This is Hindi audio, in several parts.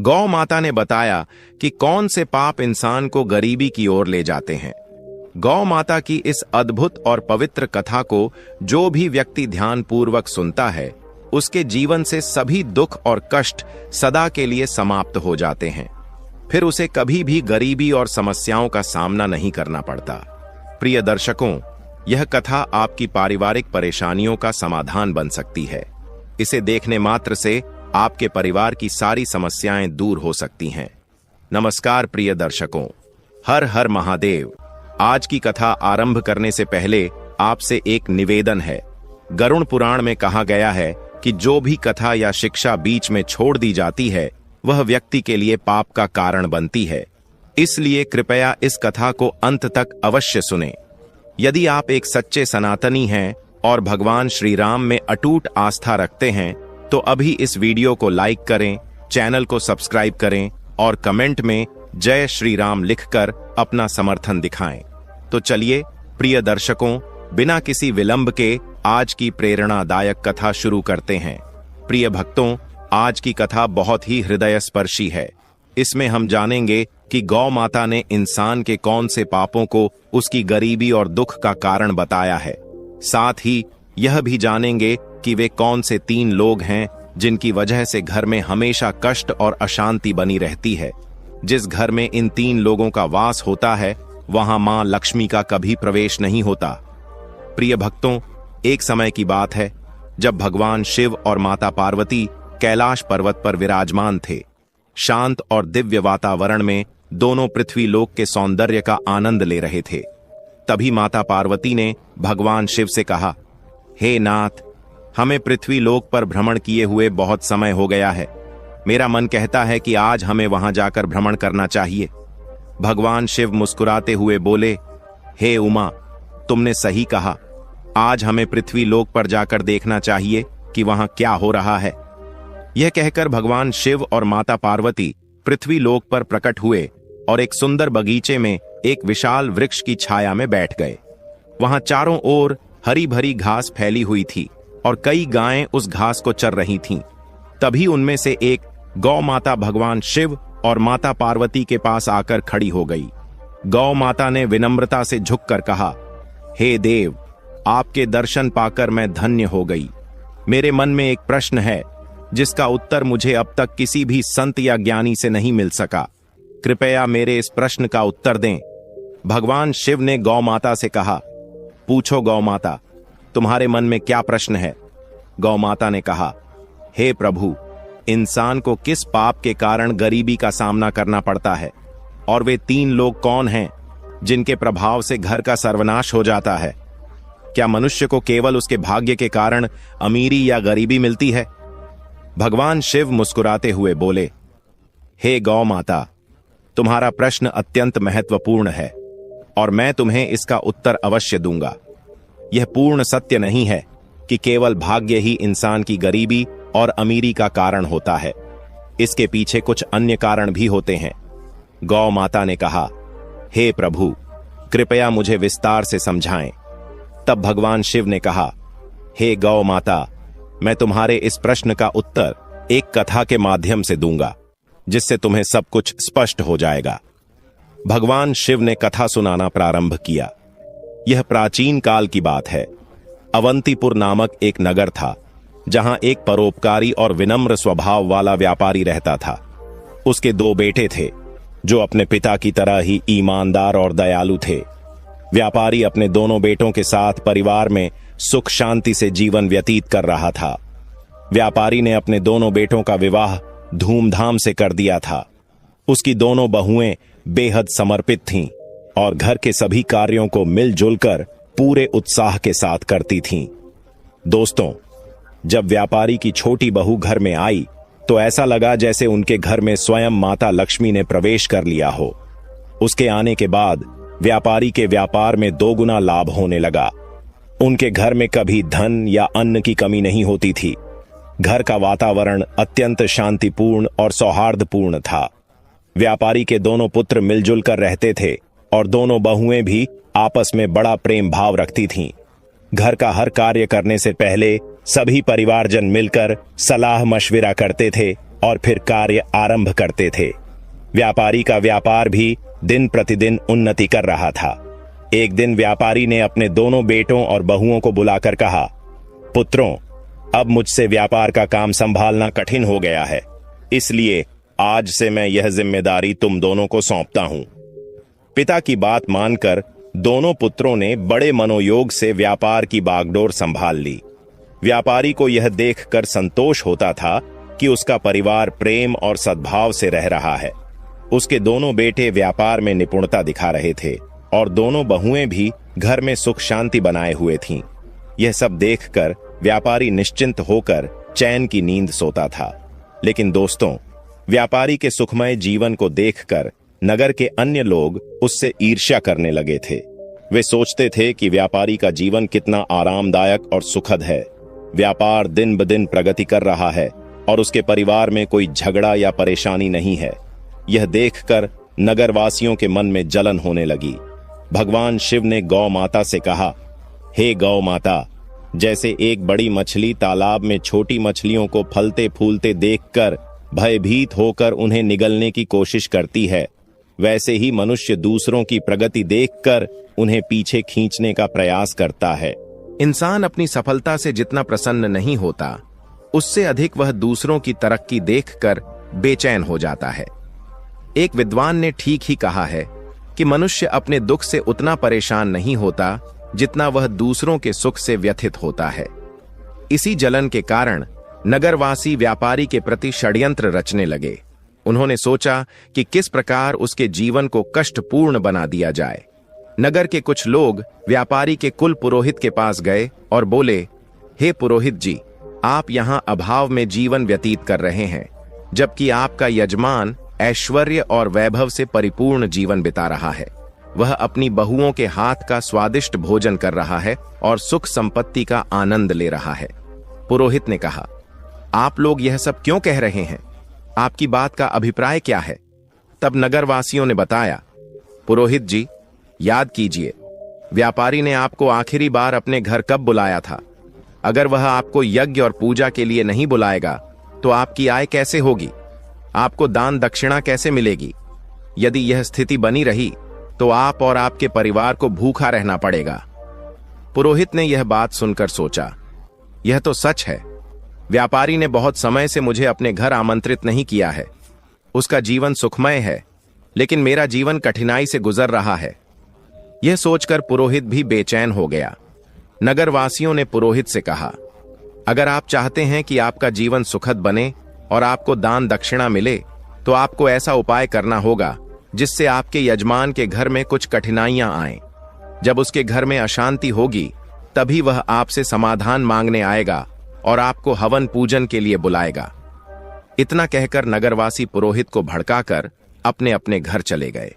गौ माता ने बताया कि कौन से पाप इंसान को गरीबी की ओर ले जाते हैं। गौ माता की इस अद्भुत और पवित्र कथा को जो भी व्यक्ति ध्यानपूर्वक सुनता है, उसके जीवन से सभी दुख और कष्ट सदा के लिए समाप्त हो जाते हैं। फिर उसे कभी भी गरीबी और समस्याओं का सामना नहीं करना पड़ता। प्रिय दर्शकों, यह कथा आपकी पारिवारिक परेशानियों का समाधान बन सकती है। इसे देखने मात्र से आपके परिवार की सारी समस्याएं दूर हो सकती हैं। नमस्कार प्रिय दर्शकों, हर हर महादेव। आज की कथा आरंभ करने से पहले आपसे एक निवेदन है। गरुड़ पुराण में कहा गया है कि जो भी कथा या शिक्षा बीच में छोड़ दी जाती है, वह व्यक्ति के लिए पाप का कारण बनती है। इसलिए कृपया इस कथा को अंत तक अवश्य सुनें। यदि आप एक सच्चे सनातनी हैं और भगवान श्री राम में अटूट आस्था रखते हैं, तो अभी इस वीडियो को लाइक करें, चैनल को सब्सक्राइब करें और कमेंट में जय श्री राम लिखकर अपना समर्थन दिखाएं। तो चलिए प्रिय दर्शकों, बिना किसी विलंब के आज की प्रेरणादायक कथा शुरू करते हैं। प्रिय भक्तों, आज की कथा बहुत ही हृदयस्पर्शी है। इसमें हम जानेंगे कि गौ माता ने इंसान के कौन से पापों को उसकी गरीबी और दुख का कारण बताया है। साथ ही यह भी जानेंगे कि वे कौन से 3 लोग हैं जिनकी वजह से घर में हमेशा कष्ट और अशांति बनी रहती है। जिस घर में इन 3 लोगों का वास होता है, वहां मां लक्ष्मी का कभी प्रवेश नहीं होता। प्रिय भक्तों, एक समय की बात है जब भगवान शिव और माता पार्वती कैलाश पर्वत पर विराजमान थे। शांत और दिव्य वातावरण में दोनों पृथ्वी लोक के सौंदर्य का आनंद ले रहे थे। तभी माता पार्वती ने भगवान शिव से कहा, हे नाथ, हमें पृथ्वी लोक पर भ्रमण किए हुए बहुत समय हो गया है। मेरा मन कहता है कि आज हमें वहां जाकर भ्रमण करना चाहिए। भगवान शिव मुस्कुराते हुए बोले, हे उमा, तुमने सही कहा। आज हमें पृथ्वी लोक पर जाकर देखना चाहिए कि वहां क्या हो रहा है। यह कहकर भगवान शिव और माता पार्वती पृथ्वी लोक पर प्रकट हुए और एक सुंदर बगीचे में एक विशाल वृक्ष की छाया में बैठ गए। वहां चारों ओर हरी भरी घास फैली हुई थी और कई गायें उस घास को चर रही थीं। तभी उनमें से एक गौ माता भगवान शिव और माता पार्वती के पास आकर खड़ी हो गई। गौ माता ने विनम्रता से झुककर कहा, हे देव, आपके दर्शन पाकर मैं धन्य हो गई। मेरे मन में एक प्रश्न है जिसका उत्तर मुझे अब तक किसी भी संत या ज्ञानी से नहीं मिल सका। कृपया मेरे इस प्रश्न का उत्तर दें। भगवान शिव ने गौ माता से कहा, पूछो गौ माता, तुम्हारे मन में क्या प्रश्न है। गौ माता ने कहा, हे प्रभु, इंसान को किस पाप के कारण गरीबी का सामना करना पड़ता है, और वे 3 लोग कौन हैं जिनके प्रभाव से घर का सर्वनाश हो जाता है। क्या मनुष्य को केवल उसके भाग्य के कारण अमीरी या गरीबी मिलती है। भगवान शिव मुस्कुराते हुए बोले, हे गौ माता, तुम्हारा प्रश्न अत्यंत महत्वपूर्ण है और मैं तुम्हें इसका उत्तर अवश्य दूंगा। यह पूर्ण सत्य नहीं है कि केवल भाग्य ही इंसान की गरीबी और अमीरी का कारण होता है। इसके पीछे कुछ अन्य कारण भी होते हैं। गौ माता ने कहा, हे प्रभु, कृपया मुझे विस्तार से समझाएं। तब भगवान शिव ने कहा, हे गौ माता, मैं तुम्हारे इस प्रश्न का उत्तर एक कथा के माध्यम से दूंगा, जिससे तुम्हें सब कुछ स्पष्ट हो जाएगा। भगवान शिव ने कथा सुनाना प्रारंभ किया। यह प्राचीन काल की बात है। अवंतीपुर नामक एक नगर था, जहां एक परोपकारी और विनम्र स्वभाव वाला व्यापारी रहता था। उसके 2 बेटे थे, जो अपने पिता की तरह ही ईमानदार और दयालु थे। व्यापारी अपने दोनों बेटों के साथ परिवार में सुख शांति से जीवन व्यतीत कर रहा था। व्यापारी ने अपने दोनों बेटों का विवाह धूमधाम से कर दिया था। उसकी दोनों बहुएं बेहद समर्पित थीं और घर के सभी कार्यों को मिलजुल कर पूरे उत्साह के साथ करती थीं। दोस्तों, जब व्यापारी की छोटी बहू घर में आई तो ऐसा लगा जैसे उनके घर में स्वयं माता लक्ष्मी ने प्रवेश कर लिया हो। उसके आने के बाद व्यापारी के व्यापार में 2 गुना लाभ होने लगा। उनके घर में कभी धन या अन्न की कमी नहीं होती थी। घर का वातावरण अत्यंत शांतिपूर्ण और सौहार्दपूर्ण था। व्यापारी के दोनों पुत्र मिलजुल कर रहते थे और दोनों बहुएं भी आपस में बड़ा प्रेम भाव रखती थीं। घर का हर कार्य करने से पहले सभी परिवारजन मिलकर सलाह मशविरा करते थे और फिर कार्य आरंभ करते थे। व्यापारी का व्यापार भी दिन प्रतिदिन उन्नति कर रहा था। एक दिन व्यापारी ने अपने दोनों बेटों और बहुओं को बुलाकर कहा, पुत्रों, अब मुझसे व्यापार का काम संभालना कठिन हो गया है, इसलिए आज से मैं यह जिम्मेदारी तुम दोनों को सौंपता हूं। पिता की बात मानकर दोनों पुत्रों ने बड़े मनोयोग से व्यापार की बागडोर संभाल ली। व्यापारी को यह देखकर संतोष होता था कि उसका परिवार प्रेम और सद्भाव से रह रहा है। उसके दोनों बेटे व्यापार में निपुणता दिखा रहे थे और दोनों बहुएं भी घर में सुख शांति बनाए हुए थीं। यह सब देखकर व्यापारी निश्चिंत होकर चैन की नींद सोता था। लेकिन दोस्तों, व्यापारी के सुखमय जीवन को देखकर नगर के अन्य लोग उससे ईर्ष्या करने लगे थे। वे सोचते थे कि व्यापारी का जीवन कितना आरामदायक और सुखद है। व्यापार दिन ब दिन प्रगति कर रहा है और उसके परिवार में कोई झगड़ा या परेशानी नहीं है। यह देखकर नगरवासियों के मन में जलन होने लगी। भगवान शिव ने गौ माता से कहा, हे गौ माता, जैसे एक बड़ी मछली तालाब में छोटी मछलियों को फलते फूलते देखकर भयभीत होकर उन्हें निगलने की कोशिश करती है, वैसे ही मनुष्य दूसरों की प्रगति देखकर उन्हें पीछे खींचने का प्रयास करता है। इंसान अपनी सफलता से जितना प्रसन्न नहीं होता, उससे अधिक वह दूसरों की तरक्की देखकर बेचैन हो जाता है। एक विद्वान ने ठीक ही कहा है कि मनुष्य अपने दुख से उतना परेशान नहीं होता जितना वह दूसरों के सुख से व्यथित होता है। इसी जलन के कारण नगरवासी व्यापारी के प्रति षड्यंत्र रचने लगे। उन्होंने सोचा कि किस प्रकार उसके जीवन को कष्टपूर्ण बना दिया जाए। नगर के कुछ लोग व्यापारी के कुल पुरोहित के पास गए और बोले, हे पुरोहित जी, आप यहाँ अभाव में जीवन व्यतीत कर रहे हैं, जबकि आपका यजमान ऐश्वर्य और वैभव से परिपूर्ण जीवन बिता रहा है। वह अपनी बहुओं के हाथ का स्वादिष्ट भोजन कर रहा है और सुख संपत्ति का आनंद ले रहा है। पुरोहित ने कहा, आप लोग यह सब क्यों कह रहे हैं? आपकी बात का अभिप्राय क्या है? तब नगरवासियों ने बताया, पुरोहित जी, याद कीजिए, व्यापारी ने आपको आखिरी बार अपने घर कब बुलाया था? अगर वह आपको यज्ञ और पूजा के लिए नहीं बुलाएगा तो आपकी आय कैसे होगी? आपको दान दक्षिणा कैसे मिलेगी? यदि यह स्थिति बनी रही तो आप और आपके परिवार को भूखा रहना पड़ेगा। पुरोहित ने यह बात सुनकर सोचा, यह तो सच है। व्यापारी ने बहुत समय से मुझे अपने घर आमंत्रित नहीं किया है। उसका जीवन सुखमय है, लेकिन मेरा जीवन कठिनाई से गुजर रहा है। यह सोचकर पुरोहित भी बेचैन हो गया। नगरवासियों ने पुरोहित से कहा, अगर आप चाहते हैं कि आपका जीवन सुखद बने और आपको दान दक्षिणा मिले, तो आपको ऐसा उपाय करना होगा जिससे आपके यजमान के घर में कुछ कठिनाइयां आएं। जब उसके घर में अशांति होगी, तभी वह आपसे समाधान मांगने आएगा और आपको हवन पूजन के लिए बुलाएगा। इतना कहकर नगरवासी पुरोहित को भड़काकर अपने अपने घर चले गए।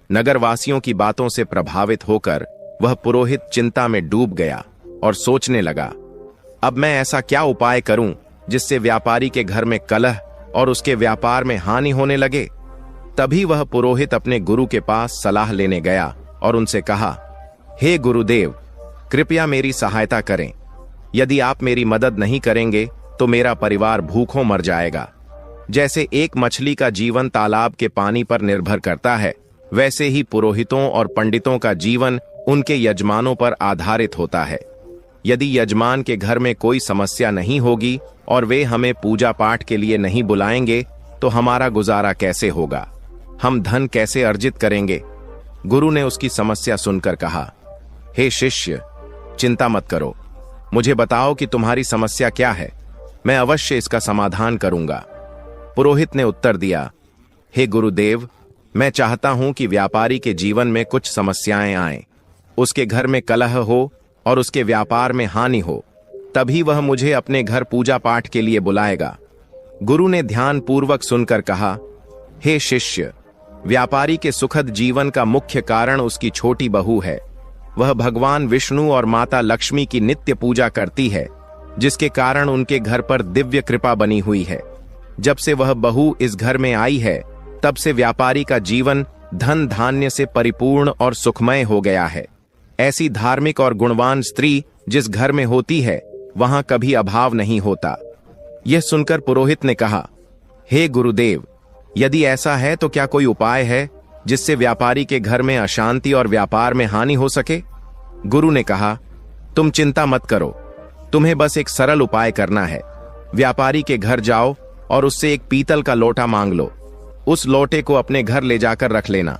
नगरवासियों की बातों से प्रभावित होकर वह पुरोहित चिंता में डूब गया और सोचने लगा, अब मैं ऐसा क्या उपाय करूं जिससे व्यापारी के घर में कलह और उसके व्यापार में हानि होने लगे। तभी वह पुरोहित अपने गुरु के पास सलाह लेने गया और उनसे कहा, हे गुरुदेव, कृपया मेरी सहायता करें। यदि आप मेरी मदद नहीं करेंगे तो मेरा परिवार भूखों मर जाएगा। जैसे एक मछली का जीवन तालाब के पानी पर निर्भर करता है, वैसे ही पुरोहितों और पंडितों का जीवन उनके यजमानों पर आधारित होता है। यदि यजमान के घर में कोई समस्या नहीं होगी और वे हमें पूजा पाठ के लिए नहीं बुलाएंगे तो हमारा गुजारा कैसे होगा? हम धन कैसे अर्जित करेंगे? गुरु ने उसकी समस्या सुनकर कहा, हे शिष्य, चिंता मत करो। मुझे बताओ कि तुम्हारी समस्या क्या है, मैं अवश्य इसका समाधान करूंगा। पुरोहित ने उत्तर दिया, हे गुरुदेव, मैं चाहता हूं कि व्यापारी के जीवन में कुछ समस्याएं आएं, उसके घर में कलह हो और उसके व्यापार में हानि हो, तभी वह मुझे अपने घर पूजा पाठ के लिए बुलाएगा। गुरु ने ध्यान पूर्वक सुनकर कहा, हे शिष्य, व्यापारी के सुखद जीवन का मुख्य कारण उसकी छोटी बहू है। वह भगवान विष्णु और माता लक्ष्मी की नित्य पूजा करती है, जिसके कारण उनके घर पर दिव्य कृपा बनी हुई है। जब से वह बहू इस घर में आई है, तब से व्यापारी का जीवन धन धान्य से परिपूर्ण और सुखमय हो गया है। ऐसी धार्मिक और गुणवान स्त्री जिस घर में होती है, वहां कभी अभाव नहीं होता। यह सुनकर पुरोहित ने कहा, हे गुरुदेव, यदि ऐसा है तो क्या कोई उपाय है जिससे व्यापारी के घर में अशांति और व्यापार में हानि हो सके? गुरु ने कहा, तुम चिंता मत करो, तुम्हें बस एक सरल उपाय करना है। व्यापारी के घर जाओ और उससे एक पीतल का लोटा मांग लो। उस लोटे को अपने घर ले जाकर रख लेना।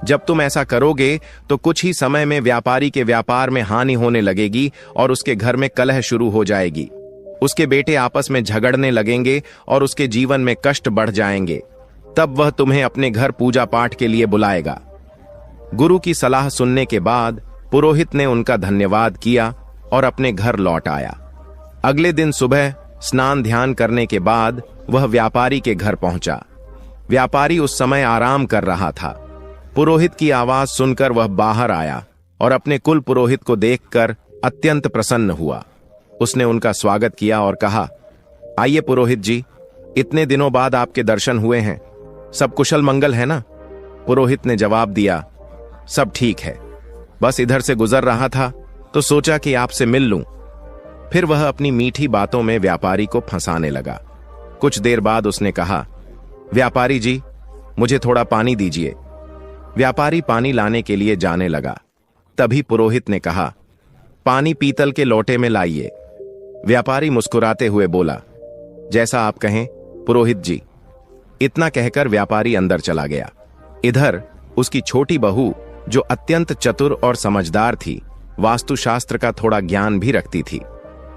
जब तुम ऐसा करोगे तो कुछ ही समय में व्यापारी के व्यापार में हानि होने लगेगी और उसके घर में कलह शुरू हो जाएगी। उसके बेटे आपस में झगड़ने लगेंगे और उसके जीवन में कष्ट बढ़ जाएंगे। तब वह तुम्हें अपने घर पूजा पाठ के लिए बुलाएगा। गुरु की सलाह सुनने के बाद पुरोहित ने उनका धन्यवाद किया और अपने घर लौट आया। अगले दिन सुबह स्नान ध्यान करने के बाद वह व्यापारी के घर पहुंचा। व्यापारी उस समय आराम कर रहा था। पुरोहित की आवाज सुनकर वह बाहर आया और अपने कुल पुरोहित को देखकर अत्यंत प्रसन्न हुआ। उसने उनका स्वागत किया और कहा, आइए पुरोहित जी, इतने दिनों बाद आपके दर्शन हुए हैं। सब कुशल मंगल है ना? पुरोहित ने जवाब दिया, सब ठीक है, बस इधर से गुजर रहा था तो सोचा कि आपसे मिल लूं। फिर वह अपनी मीठी बातों में व्यापारी को फंसाने लगा। कुछ देर बाद उसने कहा, व्यापारी जी, मुझे थोड़ा पानी दीजिए। व्यापारी पानी लाने के लिए जाने लगा। तभी पुरोहित ने कहा, पानी पीतल के लोटे में लाइए। व्यापारी मुस्कुराते हुए बोला, जैसा आप कहें पुरोहित जी। इतना कहकर व्यापारी अंदर चला गया। इधर उसकी छोटी बहू, जो अत्यंत चतुर और समझदार थी, वास्तुशास्त्र का थोड़ा ज्ञान भी रखती थी,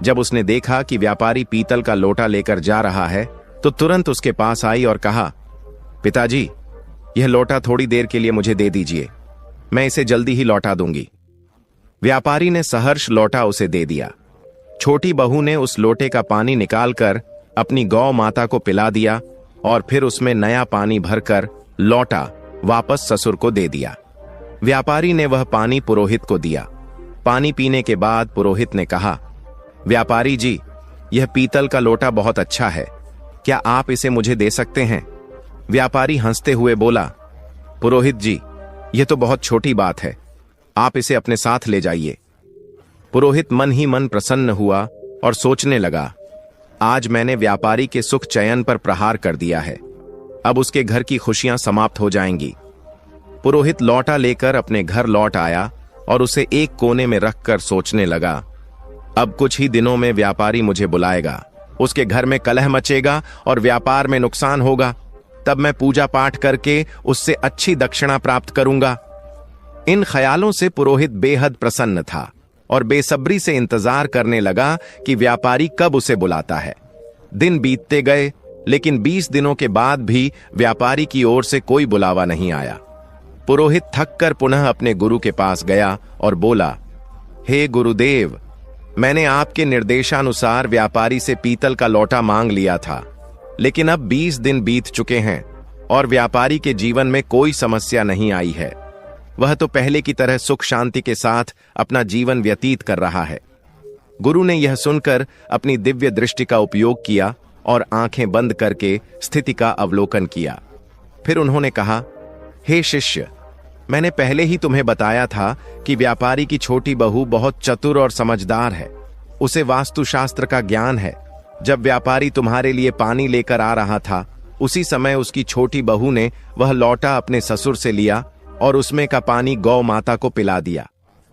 जब उसने देखा कि व्यापारी पीतल का लोटा लेकर जा रहा है तो तुरंत उसके पास आई और कहा, पिताजी, यह लोटा थोड़ी देर के लिए मुझे दे दीजिए, मैं इसे जल्दी ही लौटा दूंगी। व्यापारी ने सहर्ष लोटा उसे दे दिया। छोटी बहू ने उस लोटे का पानी निकालकर अपनी गौ माता को पिला दिया और फिर उसमें नया पानी भरकर लौटा वापस ससुर को दे दिया। व्यापारी ने वह पानी पुरोहित को दिया। पानी पीने के बाद पुरोहित ने कहा, व्यापारी जी, यह पीतल का लोटा बहुत अच्छा है, क्या आप इसे मुझे दे सकते हैं? व्यापारी हंसते हुए बोला, पुरोहित जी, यह तो बहुत छोटी बात है, आप इसे अपने साथ ले जाइए। पुरोहित मन ही मन प्रसन्न हुआ और सोचने लगा, आज मैंने व्यापारी के सुख चयन पर प्रहार कर दिया है, अब उसके घर की खुशियां समाप्त हो जाएंगी। पुरोहित लौटा लेकर अपने घर लौट आया और उसे एक कोने में रखकर सोचने लगा, अब कुछ ही दिनों में व्यापारी मुझे बुलाएगा, उसके घर में कलह मचेगा और व्यापार में नुकसान होगा। तब मैं पूजा पाठ करके उससे अच्छी दक्षिणा प्राप्त करूंगा। इन ख्यालों से पुरोहित बेहद प्रसन्न था और बेसब्री से इंतजार करने लगा कि व्यापारी कब उसे बुलाता है। दिन बीतते गए, लेकिन 20 दिनों के बाद भी व्यापारी की ओर से कोई बुलावा नहीं आया। पुरोहित थककर पुनः अपने गुरु के पास गया और बोला, हे गुरुदेव, मैंने आपके निर्देशानुसार व्यापारी से पीतल का लोटा मांग लिया था, लेकिन अब 20 दिन बीत चुके हैं और व्यापारी के जीवन में कोई समस्या नहीं आई है। वह तो पहले की तरह सुख शांति के साथ अपना जीवन व्यतीत कर रहा है। गुरु ने यह सुनकर अपनी दिव्य दृष्टि का उपयोग किया और आंखें बंद करके स्थिति का अवलोकन किया। फिर उन्होंने कहा, हे शिष्य, मैंने पहले ही तुम्हें बताया था कि व्यापारी की छोटी बहू बहुत चतुर और समझदार है, उसे वास्तुशास्त्र का ज्ञान है। जब व्यापारी तुम्हारे लिए पानी लेकर आ रहा था, उसी समय उसकी छोटी बहू ने वह लौटा अपने ससुर से लिया और उसमें का पानी गौ माता को पिला दिया।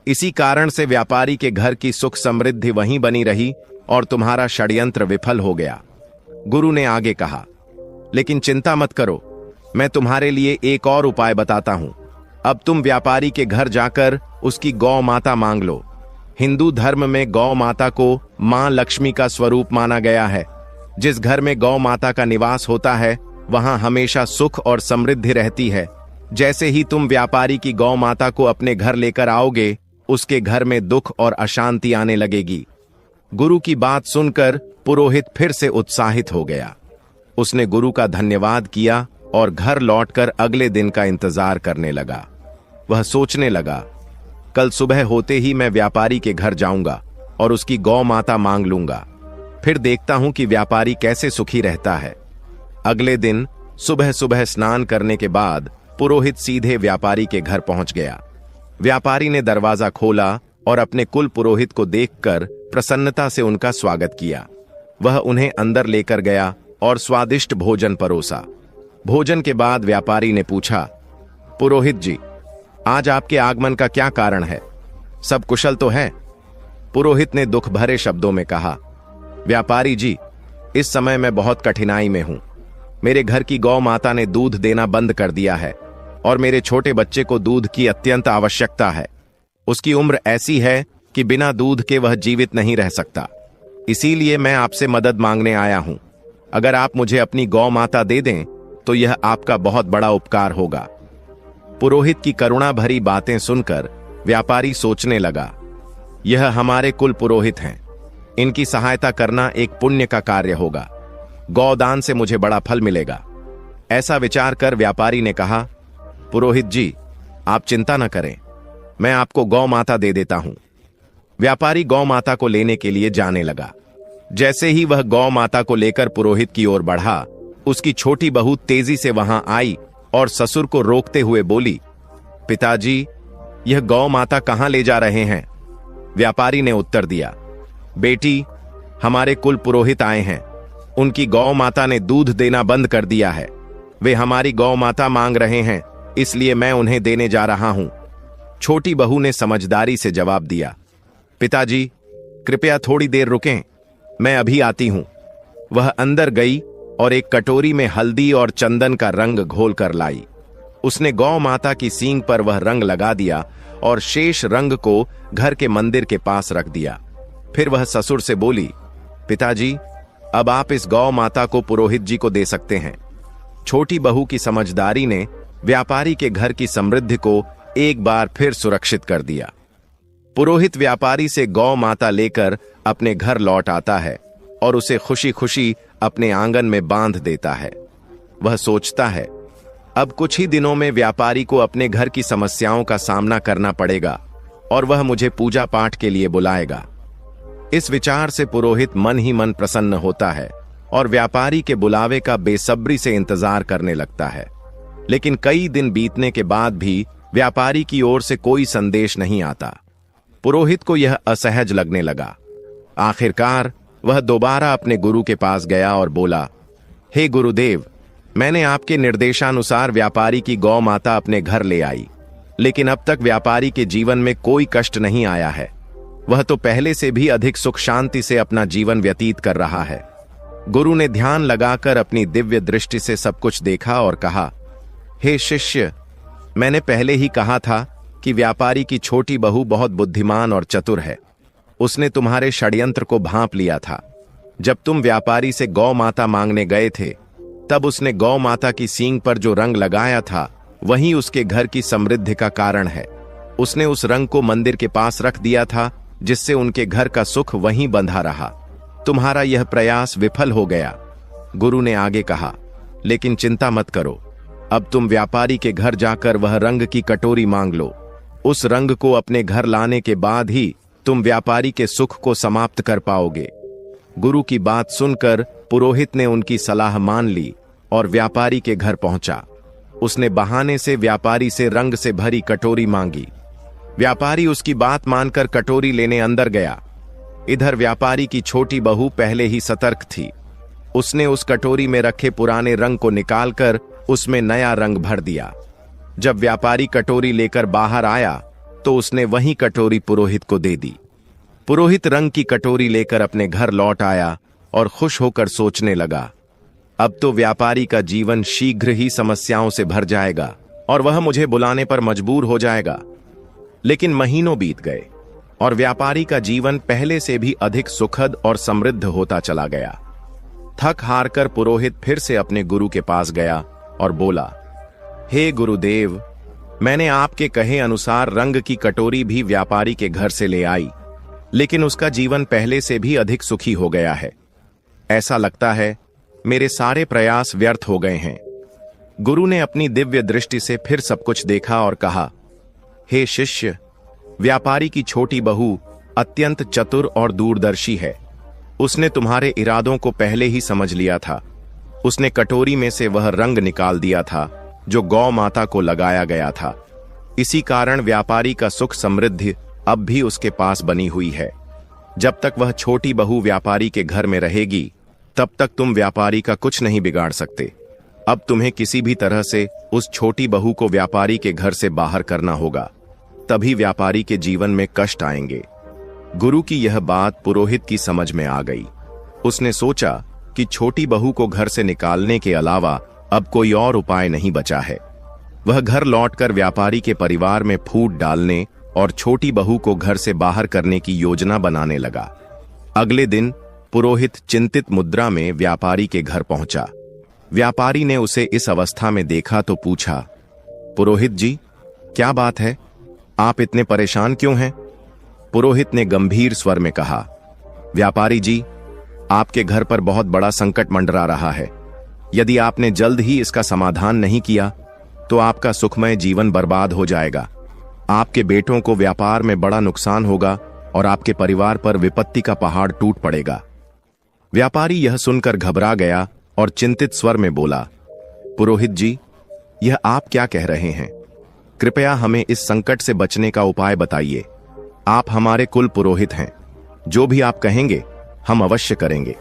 इसी कारण से व्यापारी के घर की सुख समृद्धि वहीं बनी रही और तुम्हारा षड्यंत्र विफल हो गया। गुरु ने आगे कहा, लेकिन चिंता मत करो, मैं तुम्हारे लिए एक और उपाय बताता हूं। अब तुम व्यापारी के घर जाकर उसकी गौ माता मांग लो। हिंदू धर्म में गौ माता को मां लक्ष्मी का स्वरूप माना गया है। जिस घर में गौ माता का निवास होता है, वहां हमेशा सुख और समृद्धि रहती है। जैसे ही तुम व्यापारी की गौ माता को अपने घर लेकर आओगे, उसके घर में दुख और अशांति आने लगेगी। गुरु की बात सुनकर पुरोहित फिर से उत्साहित हो गया। उसने गुरु का धन्यवाद किया और घर लौटकर अगले दिन का इंतजार करने लगा। वह सोचने लगा, कल सुबह होते ही मैं व्यापारी के घर जाऊंगा और उसकी गौ माता मांग लूंगा, फिर देखता हूं कि व्यापारी कैसे सुखी रहता है। अगले दिन सुबह सुबह स्नान करने के बाद पुरोहित सीधे व्यापारी के घर पहुंच गया। व्यापारी ने दरवाजा खोला और अपने कुल पुरोहित को देखकर प्रसन्नता से उनका स्वागत किया। वह उन्हें अंदर लेकर गया और स्वादिष्ट भोजन परोसा। भोजन के बाद व्यापारी ने पूछा, पुरोहित जी, आज आपके आगमन का क्या कारण है? सब कुशल तो है? पुरोहित ने दुख भरे शब्दों में कहा, व्यापारी जी, इस समय मैं बहुत कठिनाई में हूं। मेरे घर की गौ माता ने दूध देना बंद कर दिया है और मेरे छोटे बच्चे को दूध की अत्यंत आवश्यकता है। उसकी उम्र ऐसी है कि बिना दूध के वह जीवित नहीं रह सकता। इसीलिए मैं आपसे मदद मांगने आया हूं। अगर आप मुझे अपनी गौ माता दे दें तो यह आपका बहुत बड़ा उपकार होगा। पुरोहित की करुणा भरी बातें सुनकर व्यापारी सोचने लगा, यह हमारे कुल पुरोहित हैं, इनकी सहायता करना एक पुण्य का कार्य होगा। गौदान से मुझे बड़ा फल मिलेगा। ऐसा विचार कर व्यापारी ने कहा, पुरोहित जी, आप चिंता न करें, मैं आपको गौ माता दे देता हूं। व्यापारी गौ माता को लेने के लिए जाने लगा। जैसे ही वह गौ माता को लेकर पुरोहित की ओर बढ़ा, उसकी छोटी बहू तेजी से वहां आई और ससुर को रोकते हुए बोली, पिताजी, यह गौ माता कहां ले जा रहे हैं? व्यापारी ने उत्तर दिया, बेटी, हमारे कुल पुरोहित आए हैं। उनकी गौ माता ने दूध देना बंद कर दिया है। वे हमारी गौ माता मांग रहे हैं, इसलिए मैं उन्हें देने जा रहा हूं। छोटी बहू ने समझदारी से जवाब दिया, पिताजी, कृपया थोड़ी देर रुकें, मैं अभी आती हूं। वह अंदर गई और एक कटोरी में हल्दी और चंदन का रंग घोल कर लाई। उसने गौ माता की सींग पर वह रंग लगा दिया और शेष रंग को घर के मंदिर के पास रख दिया। फिर वह ससुर से बोली, पिताजी, अब आप इस गौ माता को पुरोहित जी को दे सकते हैं। छोटी बहू की समझदारी ने व्यापारी के घर की समृद्धि को एक बार फिर सुरक्षित कर दिया। पुरोहित व्यापारी से गौ माता लेकर अपने घर लौट आता है और उसे खुशी खुशी अपने आंगन में बांध देता है। वह सोचता है, अब कुछ ही दिनों में व्यापारी को अपने घर की समस्याओं का सामना करना पड़ेगा और वह मुझे पूजा पाठ के लिए बुलाएगा। इस विचार से पुरोहित मन ही मन प्रसन्न होता है और व्यापारी के बुलावे का बेसब्री से इंतजार करने लगता है। लेकिन कई दिन बीतने के बाद भी व्यापारी की ओर से कोई संदेश नहीं आता। पुरोहित को यह असहज लगने लगा। आखिरकार वह दोबारा अपने गुरु के पास गया और बोला, हे गुरुदेव, मैंने आपके निर्देशानुसार व्यापारी की गौ माता अपने घर ले आई, लेकिन अब तक व्यापारी के जीवन में कोई कष्ट नहीं आया है। वह तो पहले से भी अधिक सुख शांति से अपना जीवन व्यतीत कर रहा है। गुरु ने ध्यान लगाकर अपनी दिव्य दृष्टि से सब कुछ देखा और कहा, हे शिष्य, मैंने पहले ही कहा था कि व्यापारी की छोटी बहू बहुत बुद्धिमान और चतुर है। उसने तुम्हारे षड्यंत्र को भांप लिया था। जब तुम व्यापारी से गौ माता मांगने गए थे, तब उसने गौ माता की सींग पर जो रंग लगाया था, वही उसके घर की समृद्धि का कारण है। उसने उस रंग को मंदिर के पास रख दिया था, जिससे उनके घर का सुख वहीं बंधा रहा। तुम्हारा यह प्रयास विफल हो गया। गुरु ने आगे कहा, लेकिन चिंता मत करो, अब तुम व्यापारी के घर जाकर वह रंग की कटोरी मांग लो। उस रंग को अपने घर लाने के बाद ही तुम व्यापारी के सुख को समाप्त कर पाओगे। गुरु की बात सुनकर पुरोहित ने उनकी सलाह मान ली और व्यापारी के घर पहुंचा। उसने बहाने से व्यापारी से रंग से भरी कटोरी मांगी। व्यापारी उसकी बात मानकर कटोरी लेने अंदर गया। इधर व्यापारी की छोटी बहू पहले ही सतर्क थी। उसने उस कटोरी में रखे पुराने रंग को निकालकर उसमें नया रंग भर दिया। जब व्यापारी कटोरी लेकर बाहर आया तो उसने वही कटोरी पुरोहित को दे दी। पुरोहित रंग की कटोरी लेकर अपने घर लौट आया और खुश होकर सोचने लगा, अब तो व्यापारी का जीवन शीघ्र ही समस्याओं से भर जाएगा और वह मुझे बुलाने पर मजबूर हो जाएगा। लेकिन महीनों बीत गए और व्यापारी का जीवन पहले से भी अधिक सुखद और समृद्ध होता चला गया। थक हार कर पुरोहित फिर से अपने गुरु के पास गया और बोला, हे गुरुदेव, मैंने आपके कहे अनुसार रंग की कटोरी भी व्यापारी के घर से ले आई, लेकिन उसका जीवन पहले से भी अधिक सुखी हो गया है। ऐसा लगता है मेरे सारे प्रयास व्यर्थ हो गए हैं। गुरु ने अपनी दिव्य दृष्टि से फिर सब कुछ देखा और कहा, हे शिष्य, व्यापारी की छोटी बहू अत्यंत चतुर और दूरदर्शी है। उसने तुम्हारे इरादों को पहले ही समझ लिया था। उसने कटोरी में से वह रंग निकाल दिया था जो गौ माता को लगाया गया था। इसी कारण व्यापारी का सुख समृद्धि अब भी उसके पास बनी हुई है। जब तक वह छोटी बहू व्यापारी के घर में रहेगी, तब तक तुम व्यापारी का कुछ नहीं बिगाड़ सकते। अब तुम्हें किसी भी तरह से उस छोटी बहू को व्यापारी के घर से बाहर करना होगा, तभी व्यापारी के जीवन में कष्ट आएंगे। गुरु की यह बात पुरोहित की समझ में आ गई। उसने सोचा कि छोटी बहू को घर से निकालने के अलावा अब कोई और उपाय नहीं बचा है। वह घर लौटकर व्यापारी के परिवार में फूट डालने और छोटी बहू को घर से बाहर करने की योजना बनाने लगा। अगले दिन पुरोहित चिंतित मुद्रा में व्यापारी के घर पहुंचा। व्यापारी ने उसे इस अवस्था में देखा तो पूछा, पुरोहित जी, क्या बात है? आप इतने परेशान क्यों हैं? पुरोहित ने गंभीर स्वर में कहा, व्यापारी जी, आपके घर पर बहुत बड़ा संकट मंडरा रहा है। यदि आपने जल्द ही इसका समाधान नहीं किया तो आपका सुखमय जीवन बर्बाद हो जाएगा। आपके बेटों को व्यापार में बड़ा नुकसान होगा और आपके परिवार पर विपत्ति का पहाड़ टूट पड़ेगा। व्यापारी यह सुनकर घबरा गया और चिंतित स्वर में बोला, पुरोहित जी, यह आप क्या कह रहे हैं? कृपया हमें इस संकट से बचने का उपाय बताइए। आप हमारे कुल पुरोहित हैं। जो भी आप कहेंगे हम अवश्य करेंगे।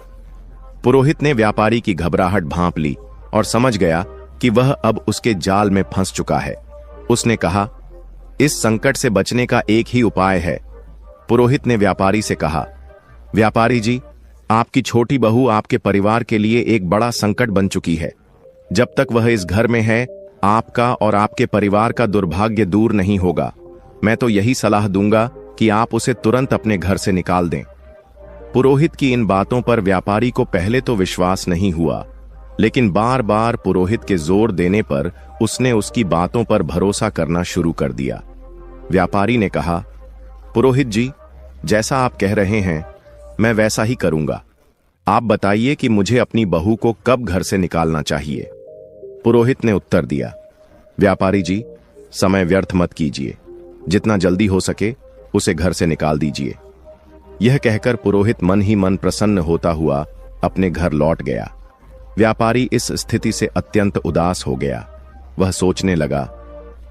पुरोहित ने व्यापारी की घबराहट भांप ली और समझ गया कि वह अब उसके जाल में फंस चुका है। उसने कहा, इस संकट से बचने का एक ही उपाय है। पुरोहित ने व्यापारी से कहा, व्यापारी जी, आपकी छोटी बहू आपके परिवार के लिए एक बड़ा संकट बन चुकी है। जब तक वह इस घर में है, आपका और आपके परिवार का दुर्भाग्य दूर नहीं होगा। मैं तो यही सलाह दूंगा कि आप उसे तुरंत अपने घर से निकाल दें। पुरोहित की इन बातों पर व्यापारी को पहले तो विश्वास नहीं हुआ, लेकिन बार बार पुरोहित के जोर देने पर उसने उसकी बातों पर भरोसा करना शुरू कर दिया। व्यापारी ने कहा, पुरोहित जी, जैसा आप कह रहे हैं मैं वैसा ही करूंगा। आप बताइए कि मुझे अपनी बहू को कब घर से निकालना चाहिए? पुरोहित ने उत्तर दिया, व्यापारी जी, समय व्यर्थ मत कीजिए। जितना जल्दी हो सके उसे घर से निकाल दीजिए। यह कहकर पुरोहित मन ही मन प्रसन्न होता हुआ अपने घर लौट गया। व्यापारी इस स्थिति से अत्यंत उदास हो गया। वह सोचने लगा,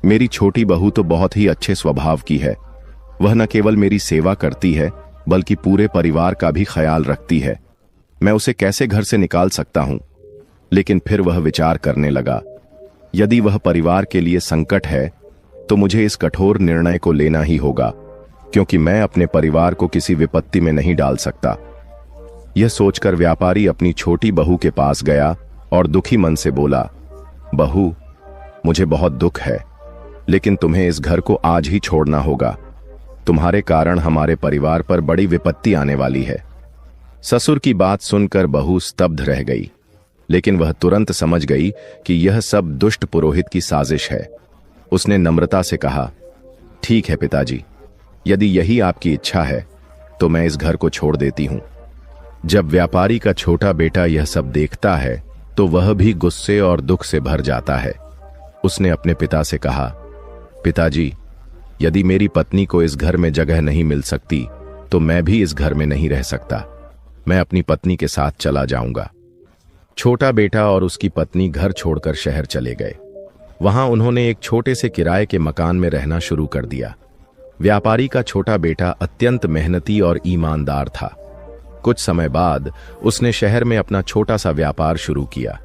मेरी छोटी बहू तो बहुत ही अच्छे स्वभाव की है। वह न केवल मेरी सेवा करती है बल्कि पूरे परिवार का भी ख्याल रखती है। मैं उसे कैसे घर से निकाल सकता हूं? लेकिन फिर वह विचार करने लगा, यदि वह परिवार के लिए संकट है तो मुझे इस कठोर निर्णय को लेना ही होगा, क्योंकि मैं अपने परिवार को किसी विपत्ति में नहीं डाल सकता। यह सोचकर व्यापारी अपनी छोटी बहू के पास गया और दुखी मन से बोला, बहू, मुझे बहुत दुख है, लेकिन तुम्हें इस घर को आज ही छोड़ना होगा। तुम्हारे कारण हमारे परिवार पर बड़ी विपत्ति आने वाली है। ससुर की बात सुनकर बहू स्तब्ध रह गई, लेकिन वह तुरंत समझ गई कि यह सब दुष्ट पुरोहित की साजिश है। उसने नम्रता से कहा, ठीक है पिताजी, यदि यही आपकी इच्छा है तो मैं इस घर को छोड़ देती हूं। जब व्यापारी का छोटा बेटा यह सब देखता है तो वह भी गुस्से और दुख से भर जाता है। उसने अपने पिता से कहा, पिताजी, यदि मेरी पत्नी को इस घर में जगह नहीं मिल सकती तो मैं भी इस घर में नहीं रह सकता। मैं अपनी पत्नी के साथ चला जाऊंगा। छोटा बेटा और उसकी पत्नी घर छोड़कर शहर चले गए। वहां उन्होंने एक छोटे से किराए के मकान में रहना शुरू कर दिया। व्यापारी का छोटा बेटा अत्यंत मेहनती और ईमानदार था। कुछ समय बाद उसने शहर में अपना छोटा सा व्यापार शुरू किया,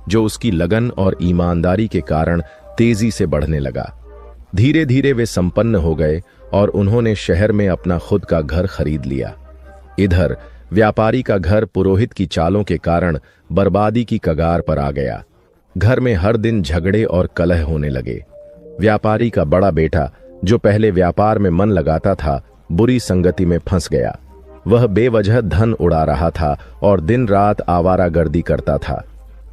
जो उसकी लगन और ईमानदारी के कारण तेजी से बढ़ने लगा। धीरे धीरे वे संपन्न हो गए और उन्होंने शहर में अपना खुद का घर खरीद लिया। इधर व्यापारी का घर पुरोहित की चालों के कारण बर्बादी की कगार पर आ गया। घर में हर दिन झगड़े और कलह होने लगे। व्यापारी का बड़ा बेटा, जो पहले व्यापार में मन लगाता था, बुरी संगति में फंस गया। वह बेवजह धन उड़ा रहा था और दिन रात आवारागर्दी करता था।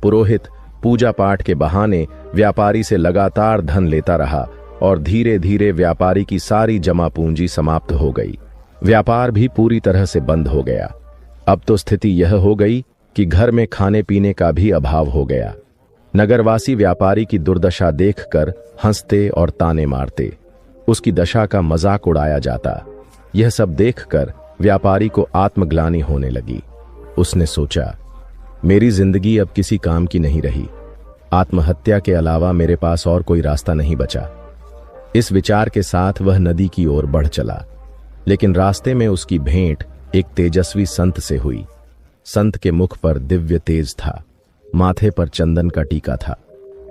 पुरोहित पूजा पाठ के बहाने व्यापारी से लगातार धन लेता रहा और धीरे धीरे व्यापारी की सारी जमा पूंजी समाप्त हो गई। व्यापार भी पूरी तरह से बंद हो गया। अब तो स्थिति यह हो गई कि घर में खाने पीने का भी अभाव हो गया। नगरवासी व्यापारी की दुर्दशा देखकर हंसते और ताने मारते। उसकी दशा का मजाक उड़ाया जाता। यह सब देखकर व्यापारी को आत्मग्लानि होने लगी। उसने सोचा, मेरी जिंदगी अब किसी काम की नहीं रही। आत्महत्या के अलावा मेरे पास और कोई रास्ता नहीं बचा। इस विचार के साथ वह नदी की ओर बढ़ चला, लेकिन रास्ते में उसकी भेंट एक तेजस्वी संत से हुई। संत के मुख पर दिव्य तेज था, माथे पर चंदन का टीका था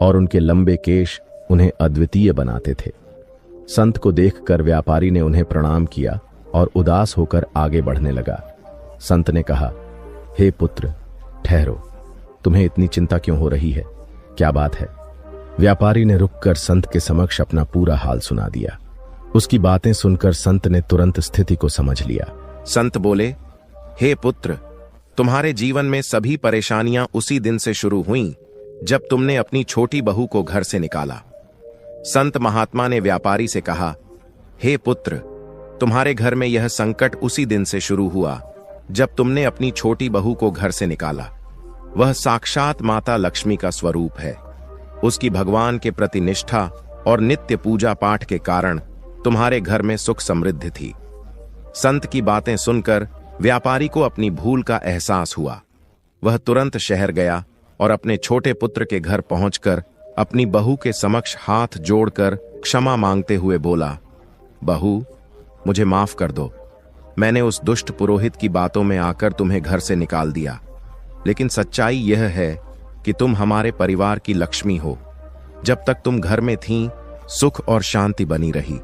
और उनके लंबे केश उन्हें अद्वितीय बनाते थे। संत को देखकर व्यापारी ने उन्हें प्रणाम किया और उदास होकर आगे बढ़ने लगा। संत ने कहा, हे पुत्र, ठहरो, तुम्हें इतनी चिंता क्यों हो रही है? क्या बात है? व्यापारी ने रुककर संत के समक्ष अपना पूरा हाल सुना दिया। उसकी बातें सुनकर संत ने तुरंत स्थिति को समझ लिया। संत बोले, हे पुत्र, तुम्हारे जीवन में सभी परेशानियां उसी दिन से शुरू हुईं जब तुमने अपनी छोटी बहू को घर से निकाला। संत महात्मा ने व्यापारी से कहा, हे पुत्र, तुम्हारे घर में यह संकट उसी दिन से शुरू हुआ जब तुमने अपनी छोटी बहू को घर से निकाला। वह साक्षात माता लक्ष्मी का स्वरूप है। उसकी भगवान के प्रति निष्ठा और नित्य पूजा पाठ के कारण तुम्हारे घर में सुख समृद्धि थी। संत की बातें सुनकर व्यापारी को अपनी भूल का एहसास हुआ। वह तुरंत शहर गया और अपने छोटे पुत्र के घर पहुंचकर अपनी बहू के समक्ष हाथ जोड़कर क्षमा मांगते हुए बोला, बहू, मुझे माफ कर दो। मैंने उस दुष्ट पुरोहित की बातों में आकर तुम्हें घर से निकाल दिया, लेकिन सच्चाई यह है कि तुम हमारे परिवार की लक्ष्मी हो। जब तक तुम घर में थीं, सुख और शांति बनी रही,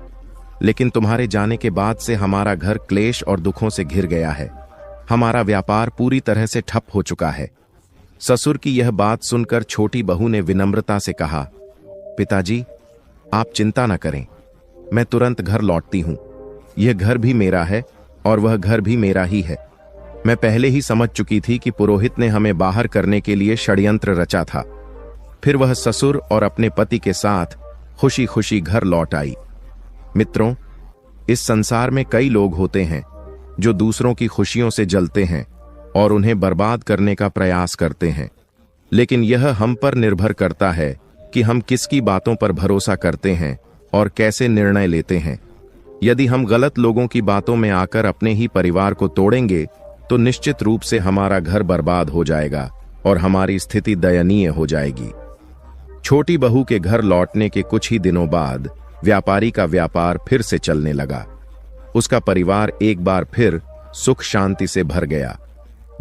लेकिन तुम्हारे जाने के बाद से हमारा घर क्लेश और दुखों से घिर गया है। हमारा व्यापार पूरी तरह से ठप हो चुका है। ससुर की यह बात सुनकर छोटी बहू ने विनम्रता से कहा, पिताजी, आप चिंता न करें, मैं तुरंत घर लौटती हूं। यह घर भी मेरा है और वह घर भी मेरा ही है। मैं पहले ही समझ चुकी थी कि पुरोहित ने हमें बाहर करने के लिए षड्यंत्र रचा था। फिर वह ससुर और अपने पति के साथ खुशी खुशी घर लौट आई। मित्रों, इस संसार में कई लोग होते हैं जो दूसरों की खुशियों से जलते हैं और उन्हें बर्बाद करने का प्रयास करते हैं, लेकिन यह हम पर निर्भर करता है कि हम किसकी बातों पर भरोसा करते हैं और कैसे निर्णय लेते हैं। यदि हम गलत लोगों की बातों में आकर अपने ही परिवार को तोड़ेंगे तो निश्चित रूप से हमारा घर बर्बाद हो जाएगा और हमारी स्थिति दयनीय हो जाएगी। छोटी बहू के घर लौटने के कुछ ही दिनों बाद व्यापारी का व्यापार फिर से चलने लगा। उसका परिवार एक बार फिर सुख शांति से भर गया।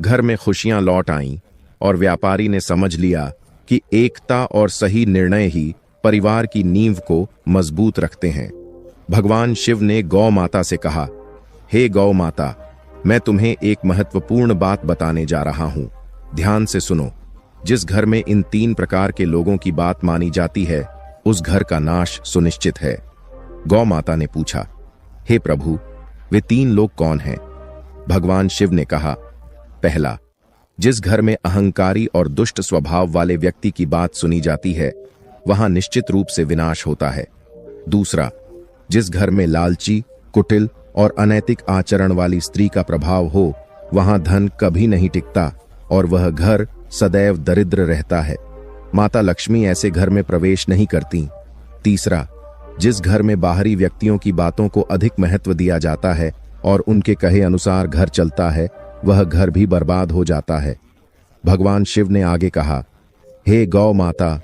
घर में खुशियां लौट आईं और व्यापारी ने समझ लिया कि एकता और सही निर्णय ही परिवार की नींव को मजबूत रखते हैं। भगवान शिव ने गौ माता से कहा, हे गौ माता, मैं तुम्हें एक महत्वपूर्ण बात बताने जा रहा हूं, ध्यान से सुनो। जिस घर में इन 3 प्रकार के लोगों की बात मानी जाती है, उस घर का नाश सुनिश्चित है। गौ माता ने पूछा, हे प्रभु, वे 3 लोग कौन हैं? भगवान शिव ने कहा, पहला, जिस घर में अहंकारी और दुष्ट स्वभाव वाले व्यक्ति की बात सुनी जाती है, वहां निश्चित रूप से विनाश होता है। दूसरा, जिस घर में लालची, कुटिल और अनैतिक आचरण वाली स्त्री का प्रभाव हो, वहां धन कभी नहीं टिकता और वह घर सदैव दरिद्र रहता है। माता लक्ष्मी ऐसे घर में प्रवेश नहीं करती। तीसरा, जिस घर में बाहरी व्यक्तियों की बातों को अधिक महत्व दिया जाता है और उनके कहे अनुसार घर चलता है, वह घर भी बर्बाद हो जाता है। भगवान शिव ने आगे कहा, हे गौ माता,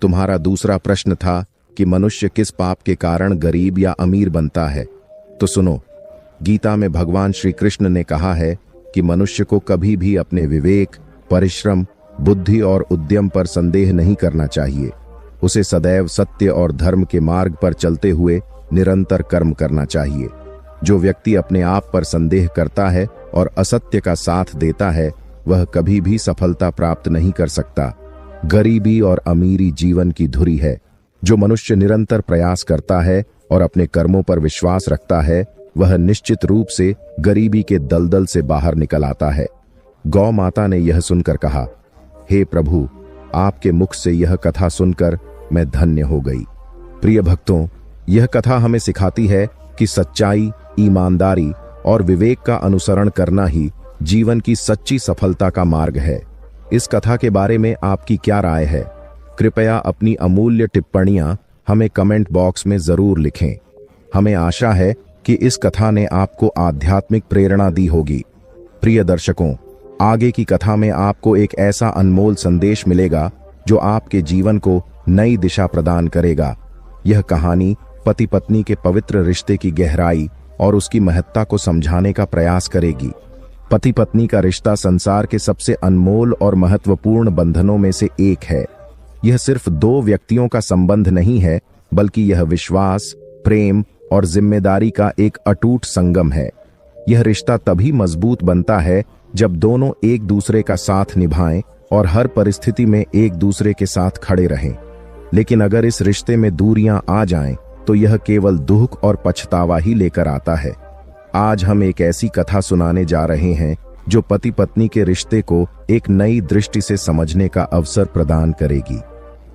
तुम्हारा दूसरा प्रश्न था कि मनुष्य किस पाप के कारण गरीब या अमीर बनता है। तो सुनो, गीता में भगवान श्री कृष्ण ने कहा है कि मनुष्य को कभी भी अपने विवेक, परिश्रम, बुद्धि और उद्यम पर संदेह नहीं करना चाहिए। उसे सदैव सत्य और धर्म के मार्ग पर चलते हुए निरंतर कर्म करना चाहिए। जो व्यक्ति अपने आप पर संदेह करता है और असत्य का साथ देता है, वह कभी भी सफलता प्राप्त नहीं कर सकता। गरीबी और अमीरी जीवन की धुरी है। जो मनुष्य निरंतर प्रयास करता है और अपने कर्मों पर विश्वास रखता है, वह निश्चित रूप से गरीबी के दलदल से बाहर निकल आता है। गौ माता ने यह सुनकर कहा, हे प्रभु, आपके मुख से यह कथा सुनकर मैं धन्य हो गई। प्रिय भक्तों, यह कथा हमें सिखाती है कि सच्चाई, ईमानदारी और विवेक का अनुसरण करना ही जीवन की सच्ची सफलता का मार्ग है। इस कथा के बारे में आपकी क्या राय है? कृपया अपनी अमूल्य टिप्पणियां हमें कमेंट बॉक्स में जरूर लिखें। हमें आशा है कि इस कथा ने आपको आध्यात्मिक प्रेरणा दी होगी। प्रिय दर्शकों, आगे की कथा में आपको एक ऐसा अनमोल संदेश मिलेगा जो आपके जीवन को नई दिशा प्रदान करेगा। यह कहानी पति पत्नी के पवित्र रिश्ते की गहराई और उसकी महत्ता को समझाने का प्रयास करेगी। पति पत्नी का रिश्ता संसार के सबसे अनमोल और महत्वपूर्ण बंधनों में से एक है। यह सिर्फ दो व्यक्तियों का संबंध नहीं है, बल्कि यह विश्वास, प्रेम और जिम्मेदारी का एक अटूट संगम है। यह रिश्ता तभी मजबूत बनता है जब दोनों एक दूसरे का साथ निभाएं और हर परिस्थिति में एक दूसरे के साथ खड़े रहें। लेकिन अगर इस रिश्ते में दूरियां आ जाएं, तो यह केवल दुख और पछतावा ही लेकर आता है। आज हम एक ऐसी कथा सुनाने जा रहे हैं जो पति पत्नी के रिश्ते को एक नई दृष्टि से समझने का अवसर प्रदान करेगी।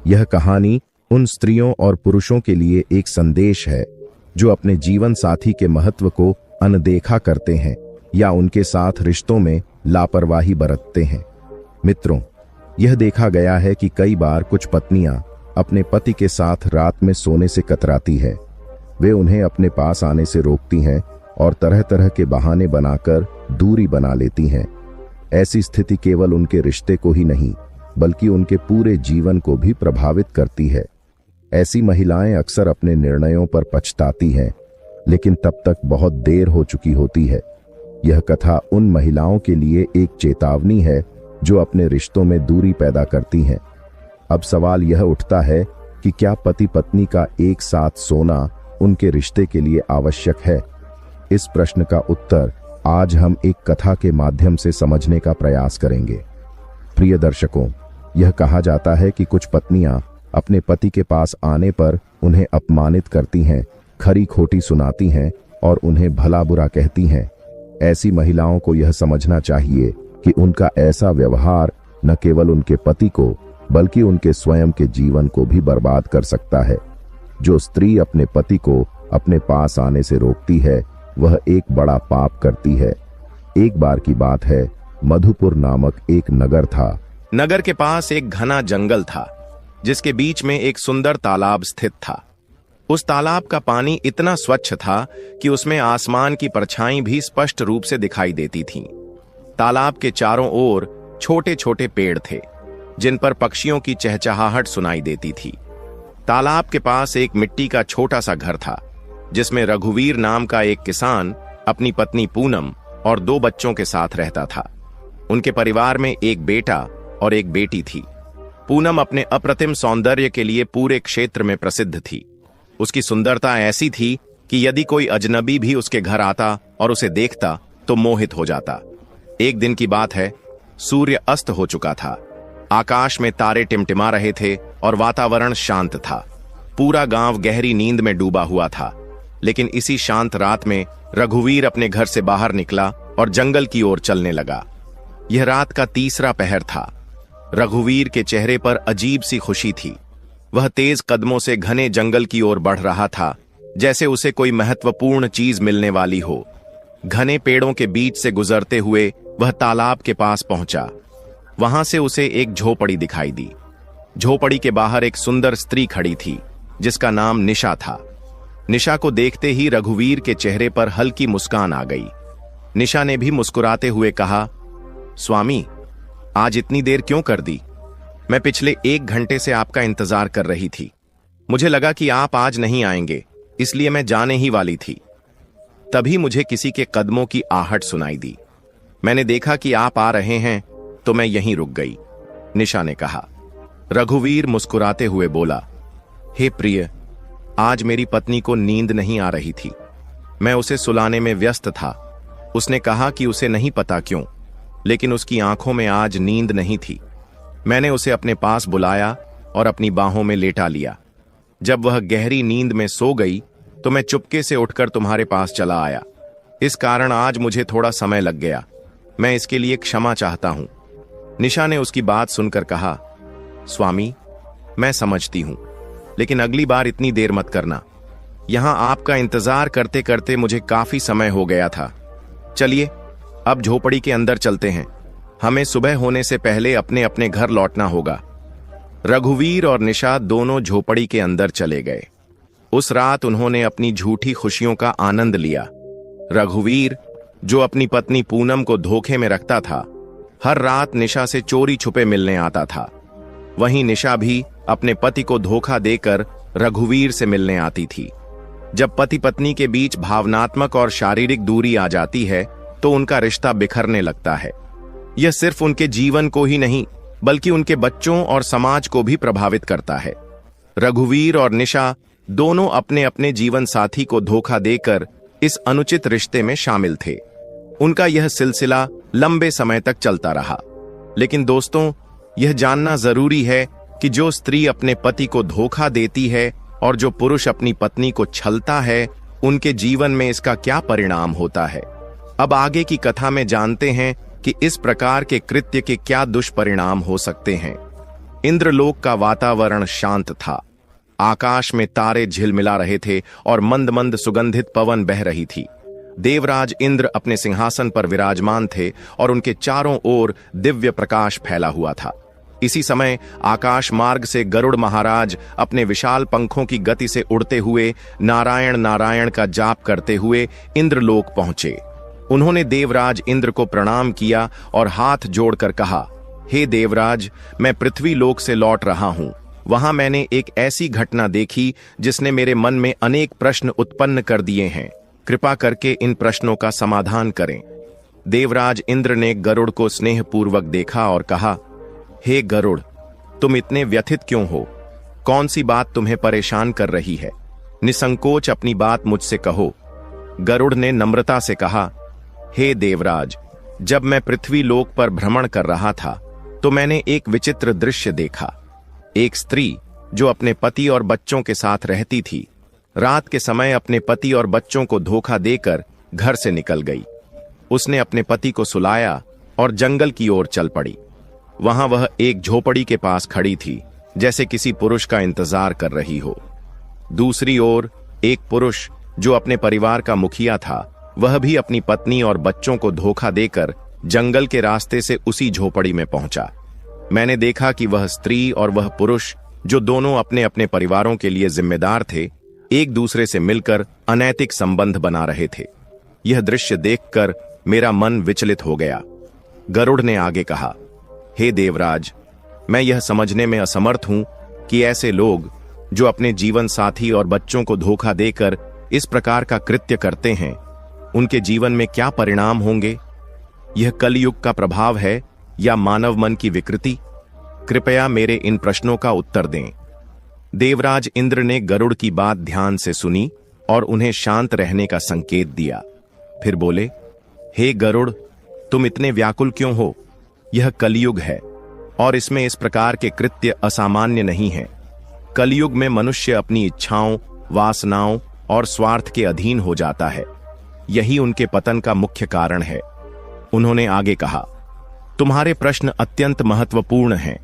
यह कहानी उन स्त्रियों और पुरुषों के लिए एक संदेश है जो अपने जीवन साथी के महत्व को अनदेखा करते हैं या उनके साथ रिश्तों में लापरवाही बरतते हैं। मित्रों, यह देखा गया है कि कई बार कुछ पत्नियां अपने पति के साथ रात में सोने से कतराती है। वे उन्हें अपने पास आने से रोकती हैं और तरह तरह के बहाने बनाकर दूरी बना लेती हैं। ऐसी स्थिति केवल उनके रिश्ते को ही नहीं, बल्कि उनके पूरे जीवन को भी प्रभावित करती है। ऐसी महिलाएं अक्सर अपने निर्णयों पर पछताती हैं, लेकिन तब तक बहुत देर हो चुकी होती है। यह कथा उन महिलाओं के लिए एक चेतावनी है जो अपने रिश्तों में दूरी पैदा करती हैं। अब सवाल यह उठता है कि क्या पति पत्नी का एक साथ सोना उनके रिश्ते के लिए आवश्यक है? इस प्रश्न का उत्तर आज हम एक कथा के माध्यम से समझने का प्रयास करेंगे। प्रिय दर्शकों, यह कहा जाता है कि कुछ पत्नियां अपने पति के पास आने पर उन्हें अपमानित करती हैं, खरी खोटी सुनाती हैं और उन्हें भला बुरा कहती हैं। ऐसी महिलाओं को यह समझना चाहिए कि उनका ऐसा व्यवहार न केवल उनके पति को, बल्कि उनके स्वयं के जीवन को भी बर्बाद कर सकता है। जो स्त्री अपने पति को अपने पास आने से रोकती है, वह एक बड़ा पाप करती है। एक बार की बात है, मधुपुर नामक एक नगर था। नगर के पास एक घना जंगल था, जिसके बीच में एक सुंदर तालाब स्थित था। उस तालाब का पानी इतना स्वच्छ था कि उसमें आसमान की परछाई भी स्पष्ट रूप से दिखाई देती थीं। तालाब के चारों ओर छोटे छोटे पेड़ थे, जिन पर पक्षियों की चहचहाहट सुनाई देती थी। तालाब के पास एक मिट्टी का छोटा सा घर था, जिसमें रघुवीर नाम का एक किसान अपनी पत्नी पूनम और 2 बच्चों के साथ रहता था। उनके परिवार में एक बेटा और एक बेटी थी। पूनम अपने अप्रतिम सौंदर्य के लिए पूरे क्षेत्र में प्रसिद्ध थी। उसकी सुंदरता ऐसी थी कि यदि कोई अजनबी भी उसके घर आता और उसे देखता तो मोहित हो जाता। एक दिन की बात है, सूर्य अस्त हो चुका था। आकाश में तारे टिमटिमा रहे थे और वातावरण शांत था। पूरा गांव गहरी नींद में डूबा हुआ था। लेकिन इसी शांत रात में रघुवीर अपने घर से बाहर निकला और जंगल की ओर चलने लगा। यह रात का 3रा पहर था। रघुवीर के चेहरे पर अजीब सी खुशी थी। वह तेज कदमों से घने जंगल की ओर बढ़ रहा था, जैसे उसे कोई महत्वपूर्ण चीज मिलने वाली हो। घने पेड़ों के बीच से गुजरते हुए वह तालाब के पास पहुंचा। वहां से उसे एक झोपड़ी दिखाई दी। झोपड़ी के बाहर एक सुंदर स्त्री खड़ी थी, जिसका नाम निशा था। निशा को देखते ही रघुवीर के चेहरे पर हल्की मुस्कान आ गई। निशा ने भी मुस्कुराते हुए कहा, स्वामी, आज इतनी देर क्यों कर दी? मैं पिछले 1 घंटे से आपका इंतजार कर रही थी। मुझे लगा कि आप आज नहीं आएंगे, इसलिए मैं जाने ही वाली थी। तभी मुझे किसी के कदमों की आहट सुनाई दी। मैंने देखा कि आप आ रहे हैं, तो मैं यहीं रुक गई, निशा ने कहा। रघुवीर मुस्कुराते हुए बोला, हे प्रिय, आज मेरी पत्नी को नींद नहीं आ रही थी। मैं उसे सुलाने में व्यस्त था। उसने कहा कि उसे नहीं पता क्यों, लेकिन उसकी आंखों में आज नींद नहीं थी। मैंने उसे अपने पास बुलाया और अपनी बाहों में लेटा लिया। जब वह गहरी नींद में सो गई, तो मैं चुपके से उठकर तुम्हारे पास चला आया। इस कारण आज मुझे थोड़ा समय लग गया। मैं इसके लिए क्षमा चाहता हूं। निशा ने उसकी बात सुनकर कहा, स्वामी, मैं समझती हूं, लेकिन अगली बार इतनी देर मत करना। यहां आपका इंतजार करते करते मुझे काफी समय हो गया था। चलिए, अब झोपड़ी के अंदर चलते हैं। हमें सुबह होने से पहले अपने अपने घर लौटना होगा। रघुवीर और निशा दोनों झोपड़ी के अंदर चले गए। उस रात उन्होंने अपनी झूठी खुशियों का आनंद लिया। रघुवीर, जो अपनी पत्नी पूनम को धोखे में रखता था, हर रात निशा से चोरी छुपे मिलने आता था। वहीं निशा भी अपने पति को धोखा देकर रघुवीर से मिलने आती थी। जब पति पत्नी के बीच भावनात्मक और शारीरिक दूरी आ जाती है, तो उनका रिश्ता बिखरने लगता है। यह सिर्फ उनके जीवन को ही नहीं बल्कि उनके बच्चों और समाज को भी प्रभावित करता है। रघुवीर और निशा दोनों अपने अपने जीवन साथी को धोखा देकर इस अनुचित रिश्ते में शामिल थे। उनका यह सिलसिला लंबे समय तक चलता रहा। लेकिन दोस्तों, यह जानना जरूरी है कि जो स्त्री अपने पति को धोखा देती है और जो पुरुष अपनी पत्नी को छलता है, उनके जीवन में इसका क्या परिणाम होता है। अब आगे की कथा में जानते हैं कि इस प्रकार के कृत्य के क्या दुष्परिणाम हो सकते हैं। इंद्रलोक का वातावरण शांत था। आकाश में तारे झिलमिला रहे थे और मंद मंद सुगंधित पवन बह रही थी। देवराज इंद्र अपने सिंहासन पर विराजमान थे और उनके चारों ओर दिव्य प्रकाश फैला हुआ था। इसी समय आकाश मार्ग से गरुड़ महाराज अपने विशाल पंखों की गति से उड़ते हुए नारायण नारायण का जाप करते हुए इंद्रलोक पहुंचे। उन्होंने देवराज इंद्र को प्रणाम किया और हाथ जोड़कर कहा, हे देवराज, मैं पृथ्वी लोक से लौट रहा हूं। वहां मैंने एक ऐसी घटना देखी जिसने मेरे मन में अनेक प्रश्न उत्पन्न कर दिए हैं। कृपा करके इन प्रश्नों का समाधान करें। देवराज इंद्र ने गरुड़ को स्नेहपूर्वक देखा और कहा, हे गरुड़, तुम इतने व्यथित क्यों हो? कौन सी बात तुम्हें परेशान कर रही है? निसंकोच अपनी बात मुझसे कहो। गरुड़ ने नम्रता से कहा, हे देवराज, जब मैं पृथ्वी लोक पर भ्रमण कर रहा था तो मैंने एक विचित्र दृश्य देखा। एक स्त्री जो अपने पति और बच्चों के साथ रहती थी, रात के समय अपने पति और बच्चों को धोखा देकर घर से निकल गई। उसने अपने पति को सुलाया और जंगल की ओर चल पड़ी। वहां वह एक झोपड़ी के पास खड़ी थी, जैसे किसी पुरुष का इंतजार कर रही हो। दूसरी ओर एक पुरुष जो अपने परिवार का मुखिया था, वह भी अपनी पत्नी और बच्चों को धोखा देकर जंगल के रास्ते से उसी झोपड़ी में पहुंचा। मैंने देखा कि वह स्त्री और वह पुरुष, जो दोनों अपने अपने परिवारों के लिए जिम्मेदार थे, एक दूसरे से मिलकर अनैतिक संबंध बना रहे थे। यह दृश्य देखकर मेरा मन विचलित हो गया। गरुड़ ने आगे कहा, हे देवराज, मैं यह समझने में असमर्थ हूं कि ऐसे लोग जो अपने जीवन साथी और बच्चों को धोखा देकर इस प्रकार का कृत्य करते हैं, उनके जीवन में क्या परिणाम होंगे। यह कलयुग का प्रभाव है या मानव मन की विकृति? कृपया मेरे इन प्रश्नों का उत्तर दें। देवराज इंद्र ने गरुड़ की बात ध्यान से सुनी और उन्हें शांत रहने का संकेत दिया। फिर बोले, हे गरुड़, तुम इतने व्याकुल क्यों हो? यह कलयुग है और इसमें इस प्रकार के कृत्य असामान्य नहीं है। कलयुग में मनुष्य अपनी इच्छाओं, वासनाओं और स्वार्थ के अधीन हो जाता है। यही उनके पतन का मुख्य कारण है। उन्होंने आगे कहा, तुम्हारे प्रश्न अत्यंत महत्वपूर्ण हैं।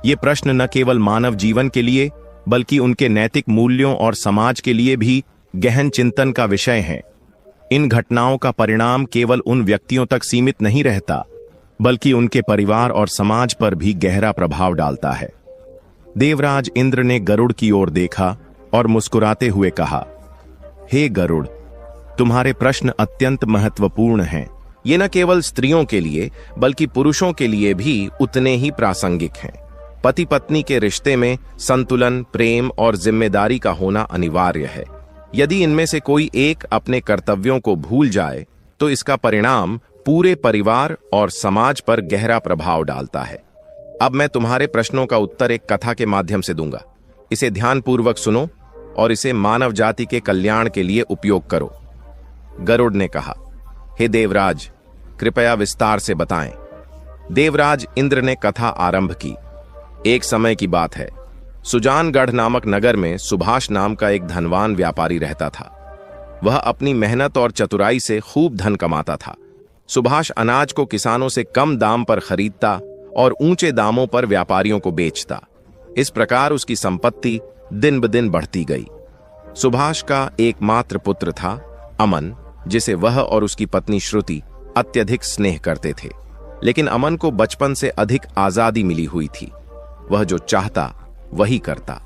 ये प्रश्न न केवल मानव जीवन के लिए बल्कि उनके नैतिक मूल्यों और समाज के लिए भी गहन चिंतन का विषय है। इन घटनाओं का परिणाम केवल उन व्यक्तियों तक सीमित नहीं रहता, बल्कि उनके परिवार और समाज पर भी गहरा प्रभाव डालता है। देवराज इंद्र ने गरुड़ की ओर देखा और मुस्कुराते हुए कहा, हे गरुड़, तुम्हारे प्रश्न अत्यंत महत्वपूर्ण हैं। ये न केवल स्त्रियों के लिए बल्कि पुरुषों के लिए भी उतने ही प्रासंगिक हैं। पति पत्नी के रिश्ते में संतुलन, प्रेम और जिम्मेदारी का होना अनिवार्य है। यदि इनमें से कोई एक अपने कर्तव्यों को भूल जाए तो इसका परिणाम पूरे परिवार और समाज पर गहरा प्रभाव डालता है। अब मैं तुम्हारे प्रश्नों का उत्तर एक कथा के माध्यम से दूंगा। इसे ध्यानपूर्वक सुनो और इसे मानव जाति के कल्याण के लिए उपयोग करो। गरुड़ ने कहा, हे देवराज, कृपया विस्तार से बताएं। देवराज इंद्र ने कथा आरंभ की। एक समय की बात है। सुजानगढ़ नामक नगर में सुभाष नाम का एक धनवान व्यापारी रहता था। वह अपनी मेहनत और चतुराई से खूब धन कमाता था। सुभाष अनाज को किसानों से कम दाम पर खरीदता और ऊंचे दामों पर व्यापारियों को बेचता। इस प्रकार उसकी संपत्ति दिन ब दिन बढ़ती गई। सुभाष का एकमात्र पुत्र था अमन, जिसे वह और उसकी पत्नी श्रुति अत्यधिक स्नेह करते थे। लेकिन अमन को बचपन से अधिक आजादी मिली हुई थी। वह जो चाहता वही करता।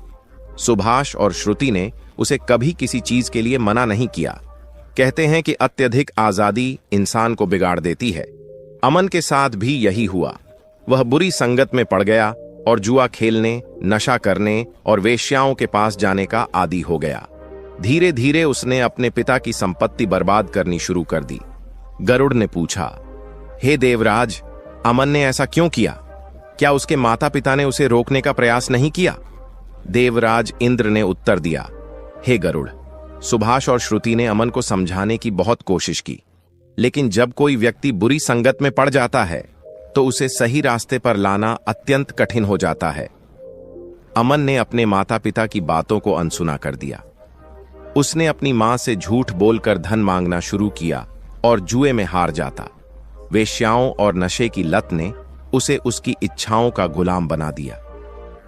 सुभाष और श्रुति ने उसे कभी किसी चीज के लिए मना नहीं किया। कहते हैं कि अत्यधिक आजादी इंसान को बिगाड़ देती है। अमन के साथ भी यही हुआ। वह बुरी संगत में पड़ गया और जुआ खेलने, नशा करने और वेश्याओं के पास जाने का आदी हो गया। धीरे धीरे उसने अपने पिता की संपत्ति बर्बाद करनी शुरू कर दी। गरुड़ ने पूछा, हे देवराज, अमन ने ऐसा क्यों किया? क्या उसके माता पिता ने उसे रोकने का प्रयास नहीं किया? देवराज इंद्र ने उत्तर दिया, हे गरुड़, सुभाष और श्रुति ने अमन को समझाने की बहुत कोशिश की, लेकिन जब कोई व्यक्ति बुरी संगत में पड़ जाता है तो उसे सही रास्ते पर लाना अत्यंत कठिन हो जाता है। अमन ने अपने माता पिता की बातों को अनसुना कर दिया। उसने अपनी मां से झूठ बोलकर धन मांगना शुरू किया और जुए में हार जाता। वेश्याओं और नशे की लत ने उसे उसकी इच्छाओं का गुलाम बना दिया।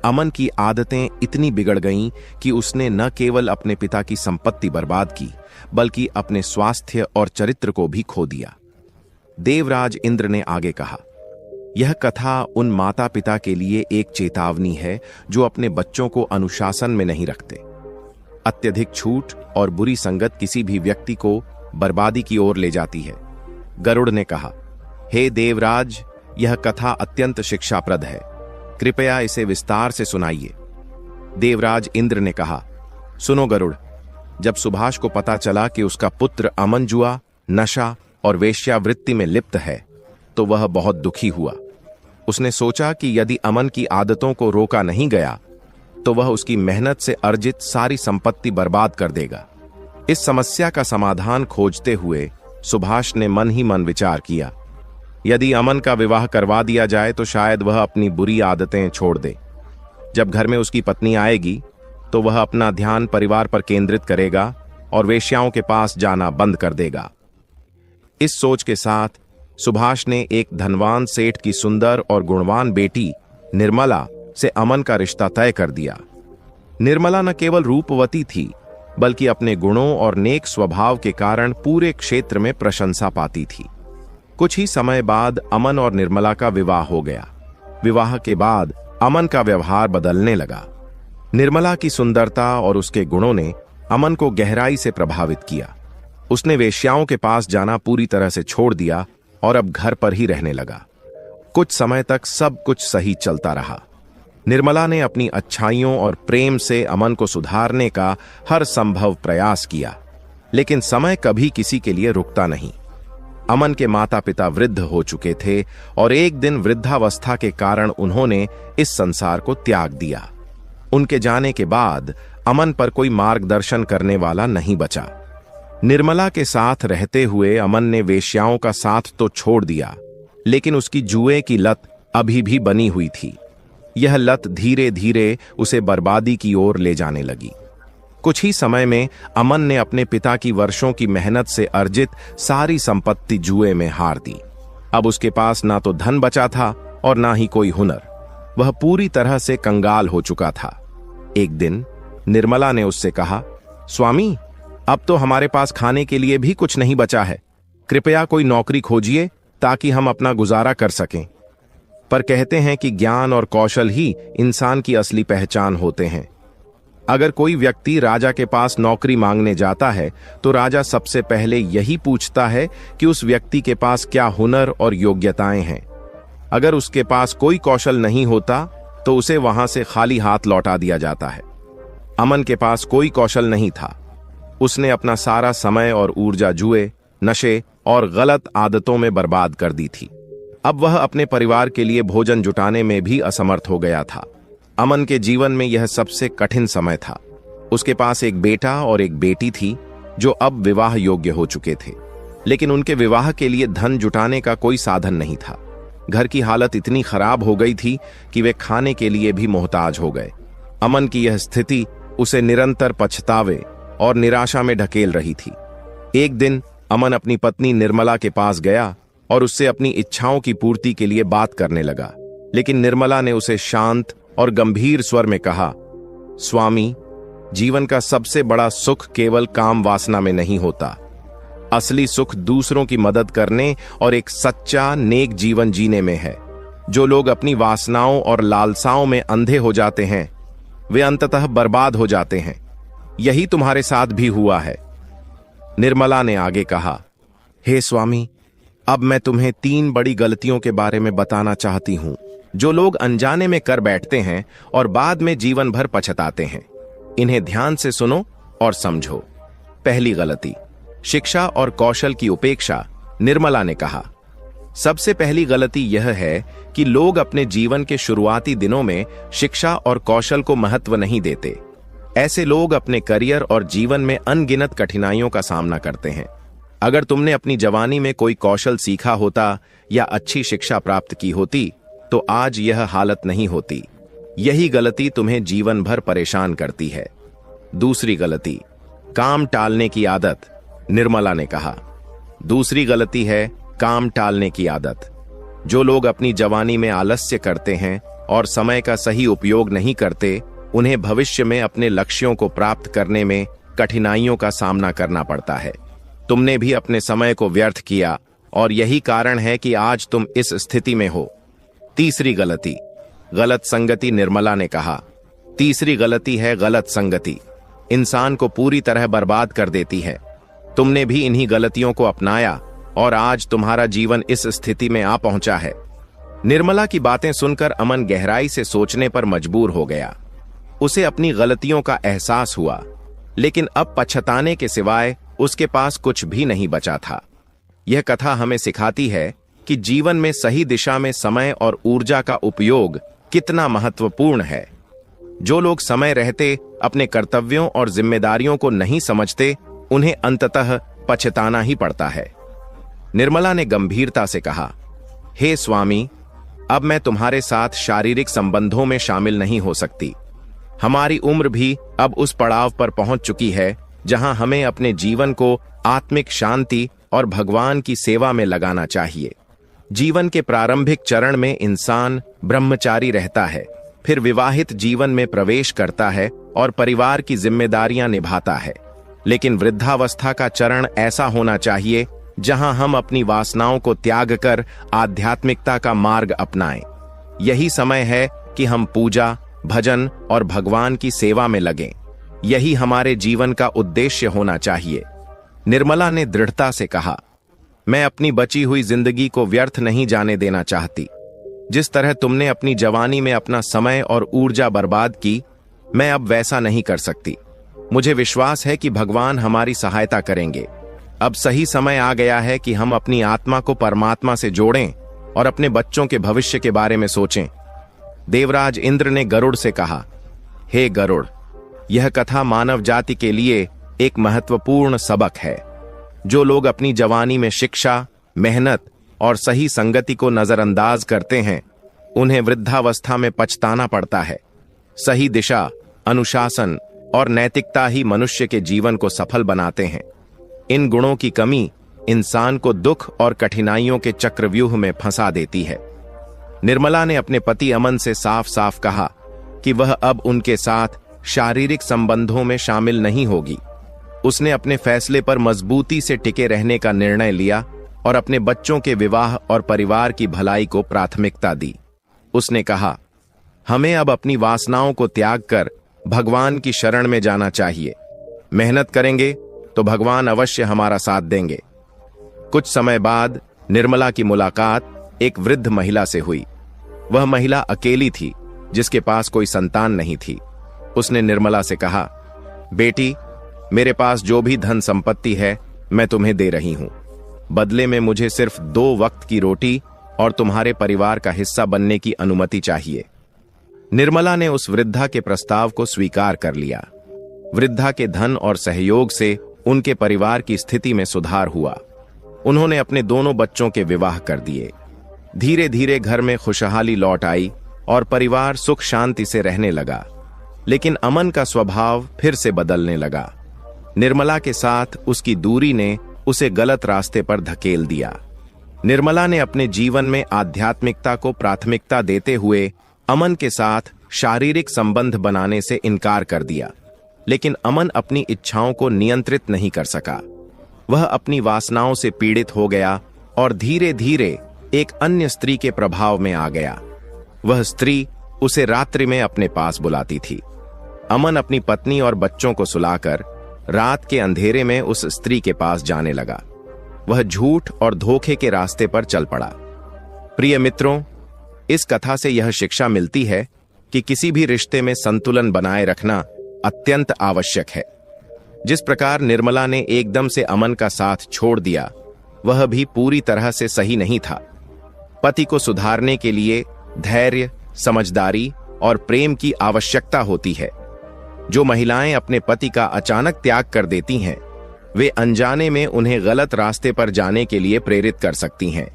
अमन की आदतें इतनी बिगड़ गईं कि उसने न केवल अपने पिता की संपत्ति बर्बाद की, बल्कि अपने स्वास्थ्य और चरित्र को भी खो दिया। देवराज इंद्र ने आगे कहा, यह कथा उन माता पिता के लिए एक चेतावनी है जो अपने बच्चों को अनुशासन में नहीं रखते। अत्यधिक छूट और बुरी संगत किसी भी व्यक्ति को बर्बादी की ओर ले जाती है। गरुड़ ने कहा, हे देवराज, यह कथा अत्यंत शिक्षाप्रद है, कृपया इसे विस्तार से सुनाइए। देवराज इंद्र ने कहा, सुनो गरुड़, जब सुभाष को पता चला कि उसका पुत्र अमन जुआ, नशा और वेश्यावृत्ति में लिप्त है तो वह बहुत दुखी हुआ। उसने सोचा कि यदि अमन की आदतों को रोका नहीं गया तो वह उसकी मेहनत से अर्जित सारी संपत्ति बर्बाद कर देगा। इस समस्या का समाधान खोजते हुए सुभाष ने मन ही मन विचार किया, यदि अमन का विवाह करवा दिया जाए तो शायद वह अपनी बुरी आदतें छोड़ दे। जब घर में उसकी पत्नी आएगी तो वह अपना ध्यान परिवार पर केंद्रित करेगा और वेश्याओं के पास जाना बंद कर देगा। इस सोच के साथ सुभाष ने एक धनवान सेठ की सुंदर और गुणवान बेटी निर्मला से अमन का रिश्ता तय कर दिया। निर्मला न केवल रूपवती थी, बल्कि अपने गुणों और नेक स्वभाव के कारण पूरे क्षेत्र में प्रशंसा पाती थी। कुछ ही समय बाद अमन और निर्मला का विवाह हो गया। विवाह के बाद अमन का व्यवहार बदलने लगा। निर्मला की सुंदरता और उसके गुणों ने अमन को गहराई से प्रभावित किया। उसने वेश्याओं के पास जाना पूरी तरह से छोड़ दिया और अब घर पर ही रहने लगा। कुछ समय तक सब कुछ सही चलता रहा। निर्मला ने अपनी अच्छाइयों और प्रेम से अमन को सुधारने का हर संभव प्रयास किया, लेकिन समय कभी किसी के लिए रुकता नहीं। अमन के माता पिता वृद्ध हो चुके थे और एक दिन वृद्धावस्था के कारण उन्होंने इस संसार को त्याग दिया। उनके जाने के बाद अमन पर कोई मार्गदर्शन करने वाला नहीं बचा। निर्मला के साथ रहते हुए अमन ने वेश्याओं का साथ तो छोड़ दिया, लेकिन उसकी जुए की लत अभी भी बनी हुई थी। यह लत धीरे धीरे उसे बर्बादी की ओर ले जाने लगी। कुछ ही समय में अमन ने अपने पिता की वर्षों की मेहनत से अर्जित सारी संपत्ति जुए में हार दी। अब उसके पास ना तो धन बचा था और ना ही कोई हुनर। वह पूरी तरह से कंगाल हो चुका था। एक दिन निर्मला ने उससे कहा, स्वामी, अब तो हमारे पास खाने के लिए भी कुछ नहीं बचा है। कृपया कोई नौकरी खोजिए ताकि हम अपना गुजारा कर सकें। पर कहते हैं कि ज्ञान और कौशल ही इंसान की असली पहचान होते हैं। अगर कोई व्यक्ति राजा के पास नौकरी मांगने जाता है तो राजा सबसे पहले यही पूछता है कि उस व्यक्ति के पास क्या हुनर और योग्यताएं हैं। अगर उसके पास कोई कौशल नहीं होता तो उसे वहां से खाली हाथ लौटा दिया जाता है। अमन के पास कोई कौशल नहीं था। उसने अपना सारा समय और ऊर्जा जुए, नशे और गलत आदतों में बर्बाद कर दी थी। अब वह अपने परिवार के लिए भोजन जुटाने में भी असमर्थ हो गया था। अमन के जीवन में यह सबसे कठिन समय था। उसके पास एक बेटा और एक बेटी थी जो अब विवाह योग्य हो चुके थे, लेकिन उनके विवाह के लिए धन जुटाने का कोई साधन नहीं था। घर की हालत इतनी खराब हो गई थी कि वे खाने के लिए भी मोहताज हो गए। अमन की यह स्थिति उसे निरंतर पछतावे और निराशा में ढकेल रही थी। एक दिन अमन अपनी पत्नी निर्मला के पास गया और उससे अपनी इच्छाओं की पूर्ति के लिए बात करने लगा, लेकिन निर्मला ने उसे शांत और गंभीर स्वर में कहा, स्वामी, जीवन का सबसे बड़ा सुख केवल काम वासना में नहीं होता। असली सुख दूसरों की मदद करने और एक सच्चा नेक जीवन जीने में है। जो लोग अपनी वासनाओं और लालसाओं में अंधे हो जाते हैं वे अंततः बर्बाद हो जाते हैं। यही तुम्हारे साथ भी हुआ है। निर्मला ने आगे कहा, हे स्वामी, अब मैं तुम्हें 3 बड़ी गलतियों के बारे में बताना चाहती हूं जो लोग अनजाने में कर बैठते हैं और बाद में जीवन भर पछताते हैं। इन्हें ध्यान से सुनो और समझो। पहली गलती, शिक्षा और कौशल की उपेक्षा निर्मला ने कहा, सबसे पहली गलती यह है कि लोग अपने जीवन के शुरुआती दिनों में शिक्षा और कौशल को महत्व नहीं देते। ऐसे लोग अपने करियर और जीवन में अनगिनत कठिनाइयों का सामना करते हैं। अगर तुमने अपनी जवानी में कोई कौशल सीखा होता या अच्छी शिक्षा प्राप्त की होती तो आज यह हालत नहीं होती। यही गलती तुम्हें जीवन भर परेशान करती है। दूसरी गलती, काम टालने की आदत। निर्मला ने कहा, दूसरी गलती है काम टालने की आदत। जो लोग अपनी जवानी में आलस्य करते हैं और समय का सही उपयोग नहीं करते, उन्हें भविष्य में अपने लक्ष्यों को प्राप्त करने में कठिनाइयों का सामना करना पड़ता है। तुमने भी अपने समय को व्यर्थ किया और यही कारण है कि आज तुम इस स्थिति में हो। तीसरी गलती, गलत संगति। निर्मला ने कहा, तीसरी गलती है गलत संगति। इंसान को पूरी तरह बर्बाद कर देती है। तुमने भी इन्हीं गलतियों को अपनाया और आज तुम्हारा जीवन इस स्थिति में आ पहुंचा है। निर्मला की बातें सुनकर अमन गहराई से सोचने पर मजबूर हो गया। उसे अपनी गलतियों का एहसास हुआ, लेकिन अब पछताने के सिवाय उसके पास कुछ भी नहीं बचा था। यह कथा हमें सिखाती है कि जीवन में सही दिशा में समय और ऊर्जा का उपयोग कितना महत्वपूर्ण है। जो लोग समय रहते अपने कर्तव्यों और जिम्मेदारियों को नहीं समझते, उन्हें अंततः पछताना ही पड़ता है। निर्मला ने गंभीरता से कहा, हे स्वामी, अब मैं तुम्हारे साथ शारीरिक संबंधों में शामिल नहीं हो सकती। हमारी उम्र भी अब उस पड़ाव पर पहुंच चुकी है जहां हमें अपने जीवन को आत्मिक शांति और भगवान की सेवा में लगाना चाहिए। जीवन के प्रारंभिक चरण में इंसान ब्रह्मचारी रहता है, फिर विवाहित जीवन में प्रवेश करता है और परिवार की जिम्मेदारियां निभाता है। लेकिन वृद्धावस्था का चरण ऐसा होना चाहिए जहां हम अपनी वासनाओं को त्याग कर आध्यात्मिकता का मार्ग अपनाएं। यही समय है कि हम पूजा, भजन और भगवान की सेवा में लगें। यही हमारे जीवन का उद्देश्य होना चाहिए। निर्मला ने दृढ़ता से कहा, मैं अपनी बची हुई जिंदगी को व्यर्थ नहीं जाने देना चाहती। जिस तरह तुमने अपनी जवानी में अपना समय और ऊर्जा बर्बाद की, मैं अब वैसा नहीं कर सकती। मुझे विश्वास है कि भगवान हमारी सहायता करेंगे। अब सही समय आ गया है कि हम अपनी आत्मा को परमात्मा से जोड़ें और अपने बच्चों के भविष्य के बारे में सोचें। देवराज इंद्र ने गरुड़ से कहा, हे गरुड़, यह कथा मानव जाति के लिए एक महत्वपूर्ण सबक है। जो लोग अपनी जवानी में शिक्षा, मेहनत और सही संगति को नजरअंदाज करते हैं, उन्हें वृद्धावस्था में पछताना पड़ता है। सही दिशा, अनुशासन और नैतिकता ही मनुष्य के जीवन को सफल बनाते हैं। इन गुणों की कमी इंसान को दुख और कठिनाइयों के चक्रव्यूह में फंसा देती है। निर्मला ने अपने पति अमन से साफ साफ कहा कि वह अब उनके साथ शारीरिक संबंधों में शामिल नहीं होगी। उसने अपने फैसले पर मजबूती से टिके रहने का निर्णय लिया और अपने बच्चों के विवाह और परिवार की भलाई को प्राथमिकता दी। उसने कहा, हमें अब अपनी वासनाओं को त्याग कर भगवान की शरण में जाना चाहिए। मेहनत करेंगे तो भगवान अवश्य हमारा साथ देंगे। कुछ समय बाद निर्मला की मुलाकात एक वृद्ध महिला से हुई। वह महिला अकेली थी, जिसके पास कोई संतान नहीं थी। उसने निर्मला से कहा, बेटी, मेरे पास जो भी धन संपत्ति है मैं तुम्हें दे रही हूं। बदले में मुझे सिर्फ 2 वक्त की रोटी और तुम्हारे परिवार का हिस्सा बनने की अनुमति चाहिए। निर्मला ने उस वृद्धा के प्रस्ताव को स्वीकार कर लिया। वृद्धा के धन और सहयोग से उनके परिवार की स्थिति में सुधार हुआ। उन्होंने अपने दोनों बच्चों के विवाह कर दिए। धीरे धीरे घर में खुशहाली लौट आई और परिवार सुख शांति से रहने लगा। लेकिन अमन का स्वभाव फिर से बदलने लगा। निर्मला के साथ उसकी दूरी ने उसे गलत रास्ते पर धकेल दिया। निर्मला ने अपने जीवन में आध्यात्मिकता को प्राथमिकता देते हुए अमन के साथ शारीरिक संबंध बनाने से इनकार कर दिया। लेकिन अमन अपनी इच्छाओं को नियंत्रित नहीं कर सका। वह अपनी वासनाओं से पीड़ित हो गया और धीरे धीरे एक अन्य स्त्री के प्रभाव में आ गया। वह स्त्री उसे रात्रि में अपने पास बुलाती थी। अमन अपनी पत्नी और बच्चों को सुलाकर रात के अंधेरे में उस स्त्री के पास जाने लगा। वह झूठ और धोखे के रास्ते पर चल पड़ा। प्रिय मित्रों, इस कथा से यह शिक्षा मिलती है कि किसी भी रिश्ते में संतुलन बनाए रखना अत्यंत आवश्यक है। जिस प्रकार निर्मला ने एकदम से अमन का साथ छोड़ दिया, वह भी पूरी तरह से सही नहीं था। पति को सुधारने के लिए धैर्य, समझदारी और प्रेम की आवश्यकता होती है। जो महिलाएं अपने पति का अचानक त्याग कर देती हैं, वे अनजाने में उन्हें गलत रास्ते पर जाने के लिए प्रेरित कर सकती हैं।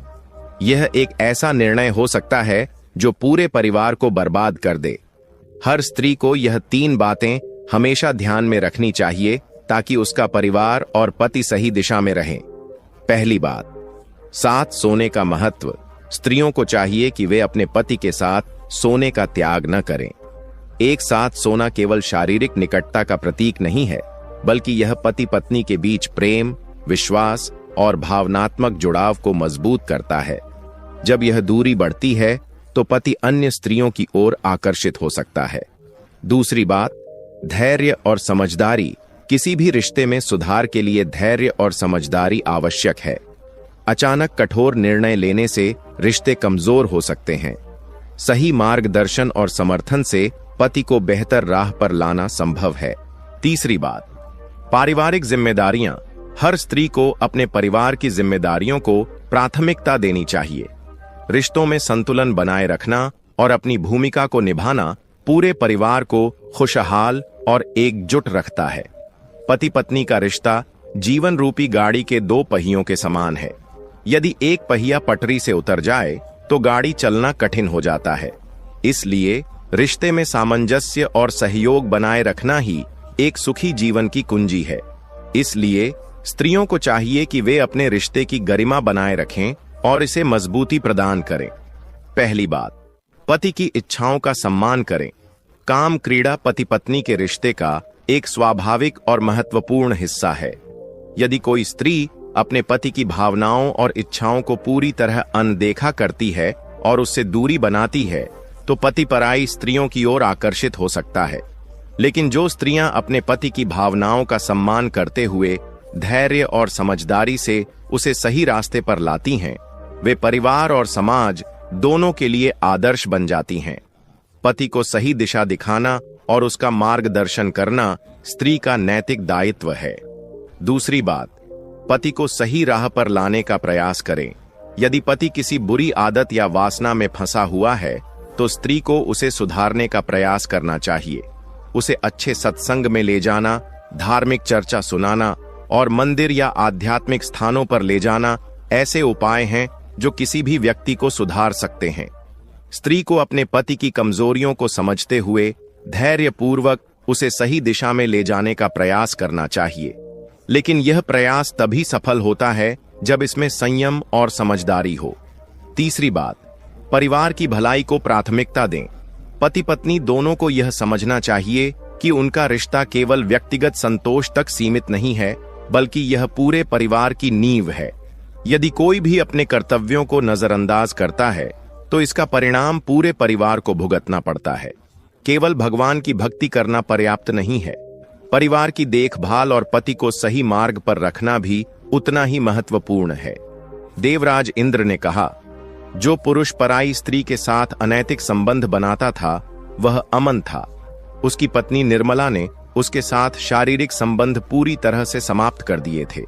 यह एक ऐसा निर्णय हो सकता है जो पूरे परिवार को बर्बाद कर दे। हर स्त्री को यह 3 बातें हमेशा ध्यान में रखनी चाहिए ताकि उसका परिवार और पति सही दिशा में रहें। पहली बात, साथ सोने का महत्व। स्त्रियों को चाहिए कि वे अपने पति के साथ सोने का त्याग न करें। एक साथ सोना केवल शारीरिक निकटता का प्रतीक नहीं है, बल्कि यह पति पत्नी के बीच प्रेम, विश्वास और भावनात्मक जुड़ाव को मजबूत करता है। जब यह दूरी बढ़ती है तो पति अन्य स्त्रियों की ओर आकर्षित हो सकता है। दूसरी बात, धैर्य और समझदारी। किसी भी रिश्ते में सुधार के लिए धैर्य और समझदारी आवश्यक है। अचानक कठोर निर्णय लेने से रिश्ते कमजोर हो सकते हैं। सही मार्गदर्शन और समर्थन से पति को बेहतर राह पर लाना संभव है। तीसरी बात, पारिवारिक जिम्मेदारियां। हर स्त्री को अपने परिवार की जिम्मेदारियों को प्राथमिकता देनी चाहिए। रिश्तों में संतुलन बनाए रखना और अपनी भूमिका को निभाना पूरे परिवार को खुशहाल और एकजुट रखता है। पति पत्नी का रिश्ता जीवन रूपी गाड़ी के 2 पहियों के समान है। यदि एक पहिया पटरी से उतर जाए तो गाड़ी चलना कठिन हो जाता है। इसलिए रिश्ते में सामंजस्य और सहयोग बनाए रखना ही एक सुखी जीवन की कुंजी है। इसलिए स्त्रियों को चाहिए कि वे अपने रिश्ते की गरिमा बनाए रखें और इसे मजबूती प्रदान करें। पहली बात, पति की इच्छाओं का सम्मान करें। काम क्रीड़ा पति पत्नी के रिश्ते का एक स्वाभाविक और महत्वपूर्ण हिस्सा है। यदि कोई स्त्री अपने पति की भावनाओं और इच्छाओं को पूरी तरह अनदेखा करती है और उससे दूरी बनाती है, तो पति पराई स्त्रियों की ओर आकर्षित हो सकता है। लेकिन जो स्त्रियां अपने पति की भावनाओं का सम्मान करते हुए धैर्य और समझदारी से उसे सही रास्ते पर लाती हैं, वे परिवार और समाज दोनों के लिए आदर्श बन जाती हैं। पति को सही दिशा दिखाना और उसका मार्गदर्शन करना स्त्री का नैतिक दायित्व है। दूसरी बात, पति को सही राह पर लाने का प्रयास करें। यदि पति किसी बुरी आदत या वासना में फंसा हुआ है, तो स्त्री को उसे सुधारने का प्रयास करना चाहिए। उसे अच्छे सत्संग में ले जाना, धार्मिक चर्चा सुनाना और मंदिर या आध्यात्मिक स्थानों पर ले जाना ऐसे उपाय हैं जो किसी भी व्यक्ति को सुधार सकते हैं। स्त्री को अपने पति की कमजोरियों को समझते हुए धैर्यपूर्वक उसे सही दिशा में ले जाने का प्रयास करना चाहिए। लेकिन यह प्रयास तभी सफल होता है जब इसमें संयम और समझदारी हो। तीसरी बात, परिवार की भलाई को प्राथमिकता दें। पति पत्नी दोनों को यह समझना चाहिए कि उनका रिश्ता केवल व्यक्तिगत संतोष तक सीमित नहीं है, बल्कि यह पूरे परिवार की नींव है। यदि कोई भी अपने कर्तव्यों को नजरअंदाज करता है, तो इसका परिणाम पूरे परिवार को भुगतना पड़ता है। केवल भगवान की भक्ति करना पर्याप्त नहीं है। परिवार की देखभाल और पति को सही मार्ग पर रखना भी उतना ही महत्वपूर्ण है। देवराज इंद्र ने कहा, जो पुरुष पराई स्त्री के साथ अनैतिक संबंध बनाता था, वह अमन था। उसकी पत्नी निर्मला ने उसके साथ शारीरिक संबंध पूरी तरह से समाप्त कर दिए थे।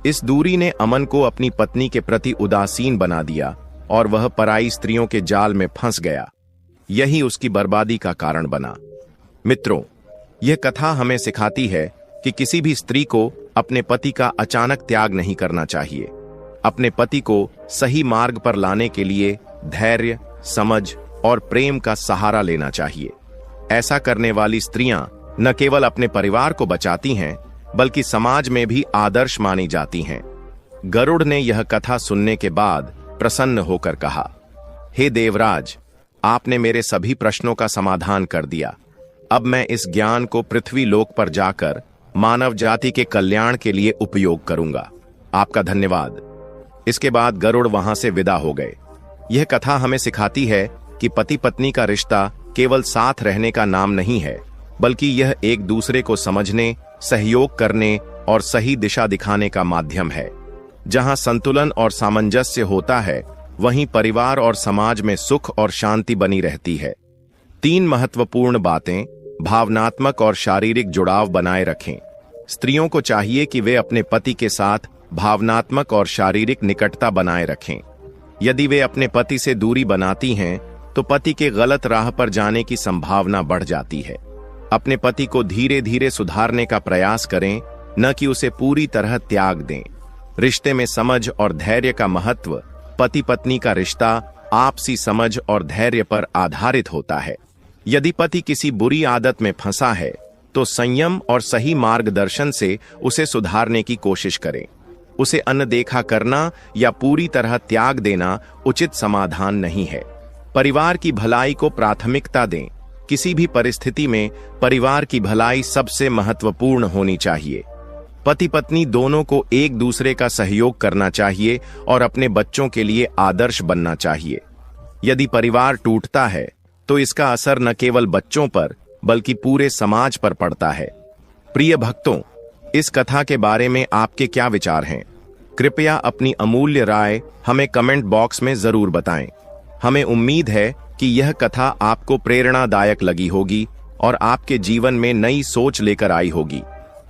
इस दूरी ने अमन को अपनी पत्नी के प्रति उदासीन बना दिया और वह पराई स्त्रियों के जाल में फंस गया। यही उसकी बर्बादी का कारण बना। मित्रों, यह कथा हमें सिखाती है कि किसी भी स्त्री को अपने पति का अचानक त्याग नहीं करना चाहिए। अपने पति को सही मार्ग पर लाने के लिए धैर्य, समझ और प्रेम का सहारा लेना चाहिए। ऐसा करने वाली स्त्रियां न केवल अपने परिवार को बचाती हैं, बल्कि समाज में भी आदर्श मानी जाती हैं। गरुड़ ने यह कथा सुनने के बाद प्रसन्न होकर कहा, हे देवराज, आपने मेरे सभी प्रश्नों का समाधान कर दिया। अब मैं इस ज्ञान को पृथ्वी लोक पर जाकर मानव जाति के कल्याण के लिए उपयोग करूंगा। आपका धन्यवाद। इसके बाद गरुड़ वहां से विदा हो गए। यह कथा हमें सिखाती है कि पति पत्नी का रिश्ता केवल साथ रहने का नाम नहीं है, बल्कि यह एक दूसरे को समझने, सहयोग करने और सही दिशा दिखाने का माध्यम है। जहां संतुलन और सामंजस्य होता है, वहीं परिवार और समाज में सुख और शांति बनी रहती है। 3 महत्वपूर्ण बातें भावनात्मक और शारीरिक जुड़ाव बनाए रखें। स्त्रियों को चाहिए कि वे अपने पति के साथ भावनात्मक और शारीरिक निकटता बनाए रखें। यदि वे अपने पति से दूरी बनाती हैं तो पति के गलत राह पर जाने की संभावना बढ़ जाती है। अपने पति को धीरे धीरे सुधारने का प्रयास करें, न कि उसे पूरी तरह त्याग दें। रिश्ते में समझ और धैर्य का महत्व। पति पत्नी का रिश्ता आपसी समझ और धैर्य पर आधारित होता है। यदि पति किसी बुरी आदत में फंसा है तो संयम और सही मार्गदर्शन से उसे सुधारने की कोशिश करें। उसे अनदेखा करना या पूरी तरह त्याग देना उचित समाधान नहीं है। परिवार की भलाई को प्राथमिकता दें। किसी भी परिस्थिति में परिवार की भलाई सबसे महत्वपूर्ण होनी चाहिए। पति पत्नी दोनों को एक दूसरे का सहयोग करना चाहिए और अपने बच्चों के लिए आदर्श बनना चाहिए। यदि परिवार टूटता है तो इसका असर न केवल बच्चों पर बल्कि पूरे समाज पर पड़ता है। प्रिय भक्तों, इस कथा के बारे में आपके क्या विचार हैं? कृपया अपनी अमूल्य राय हमें कमेंट बॉक्स में जरूर बताएं। हमें उम्मीद है कि यह कथा आपको प्रेरणादायक लगी होगी और आपके जीवन में नई सोच लेकर आई होगी।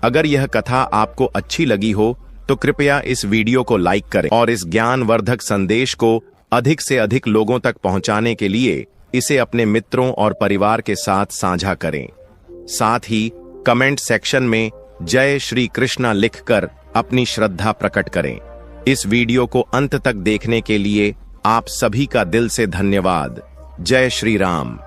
अगर यह कथा आपको अच्छी लगी हो तो कृपया इस वीडियो को लाइक करें और इस ज्ञानवर्धक संदेश को अधिक से अधिक लोगों तक पहुंचाने के लिए इसे अपने मित्रों और परिवार के साथ साझा करें। साथ ही कमेंट सेक्शन में जय श्री कृष्णा लिखकर अपनी श्रद्धा प्रकट करें। इस वीडियो को अंत तक देखने के लिए आप सभी का दिल से धन्यवाद। जय श्री राम।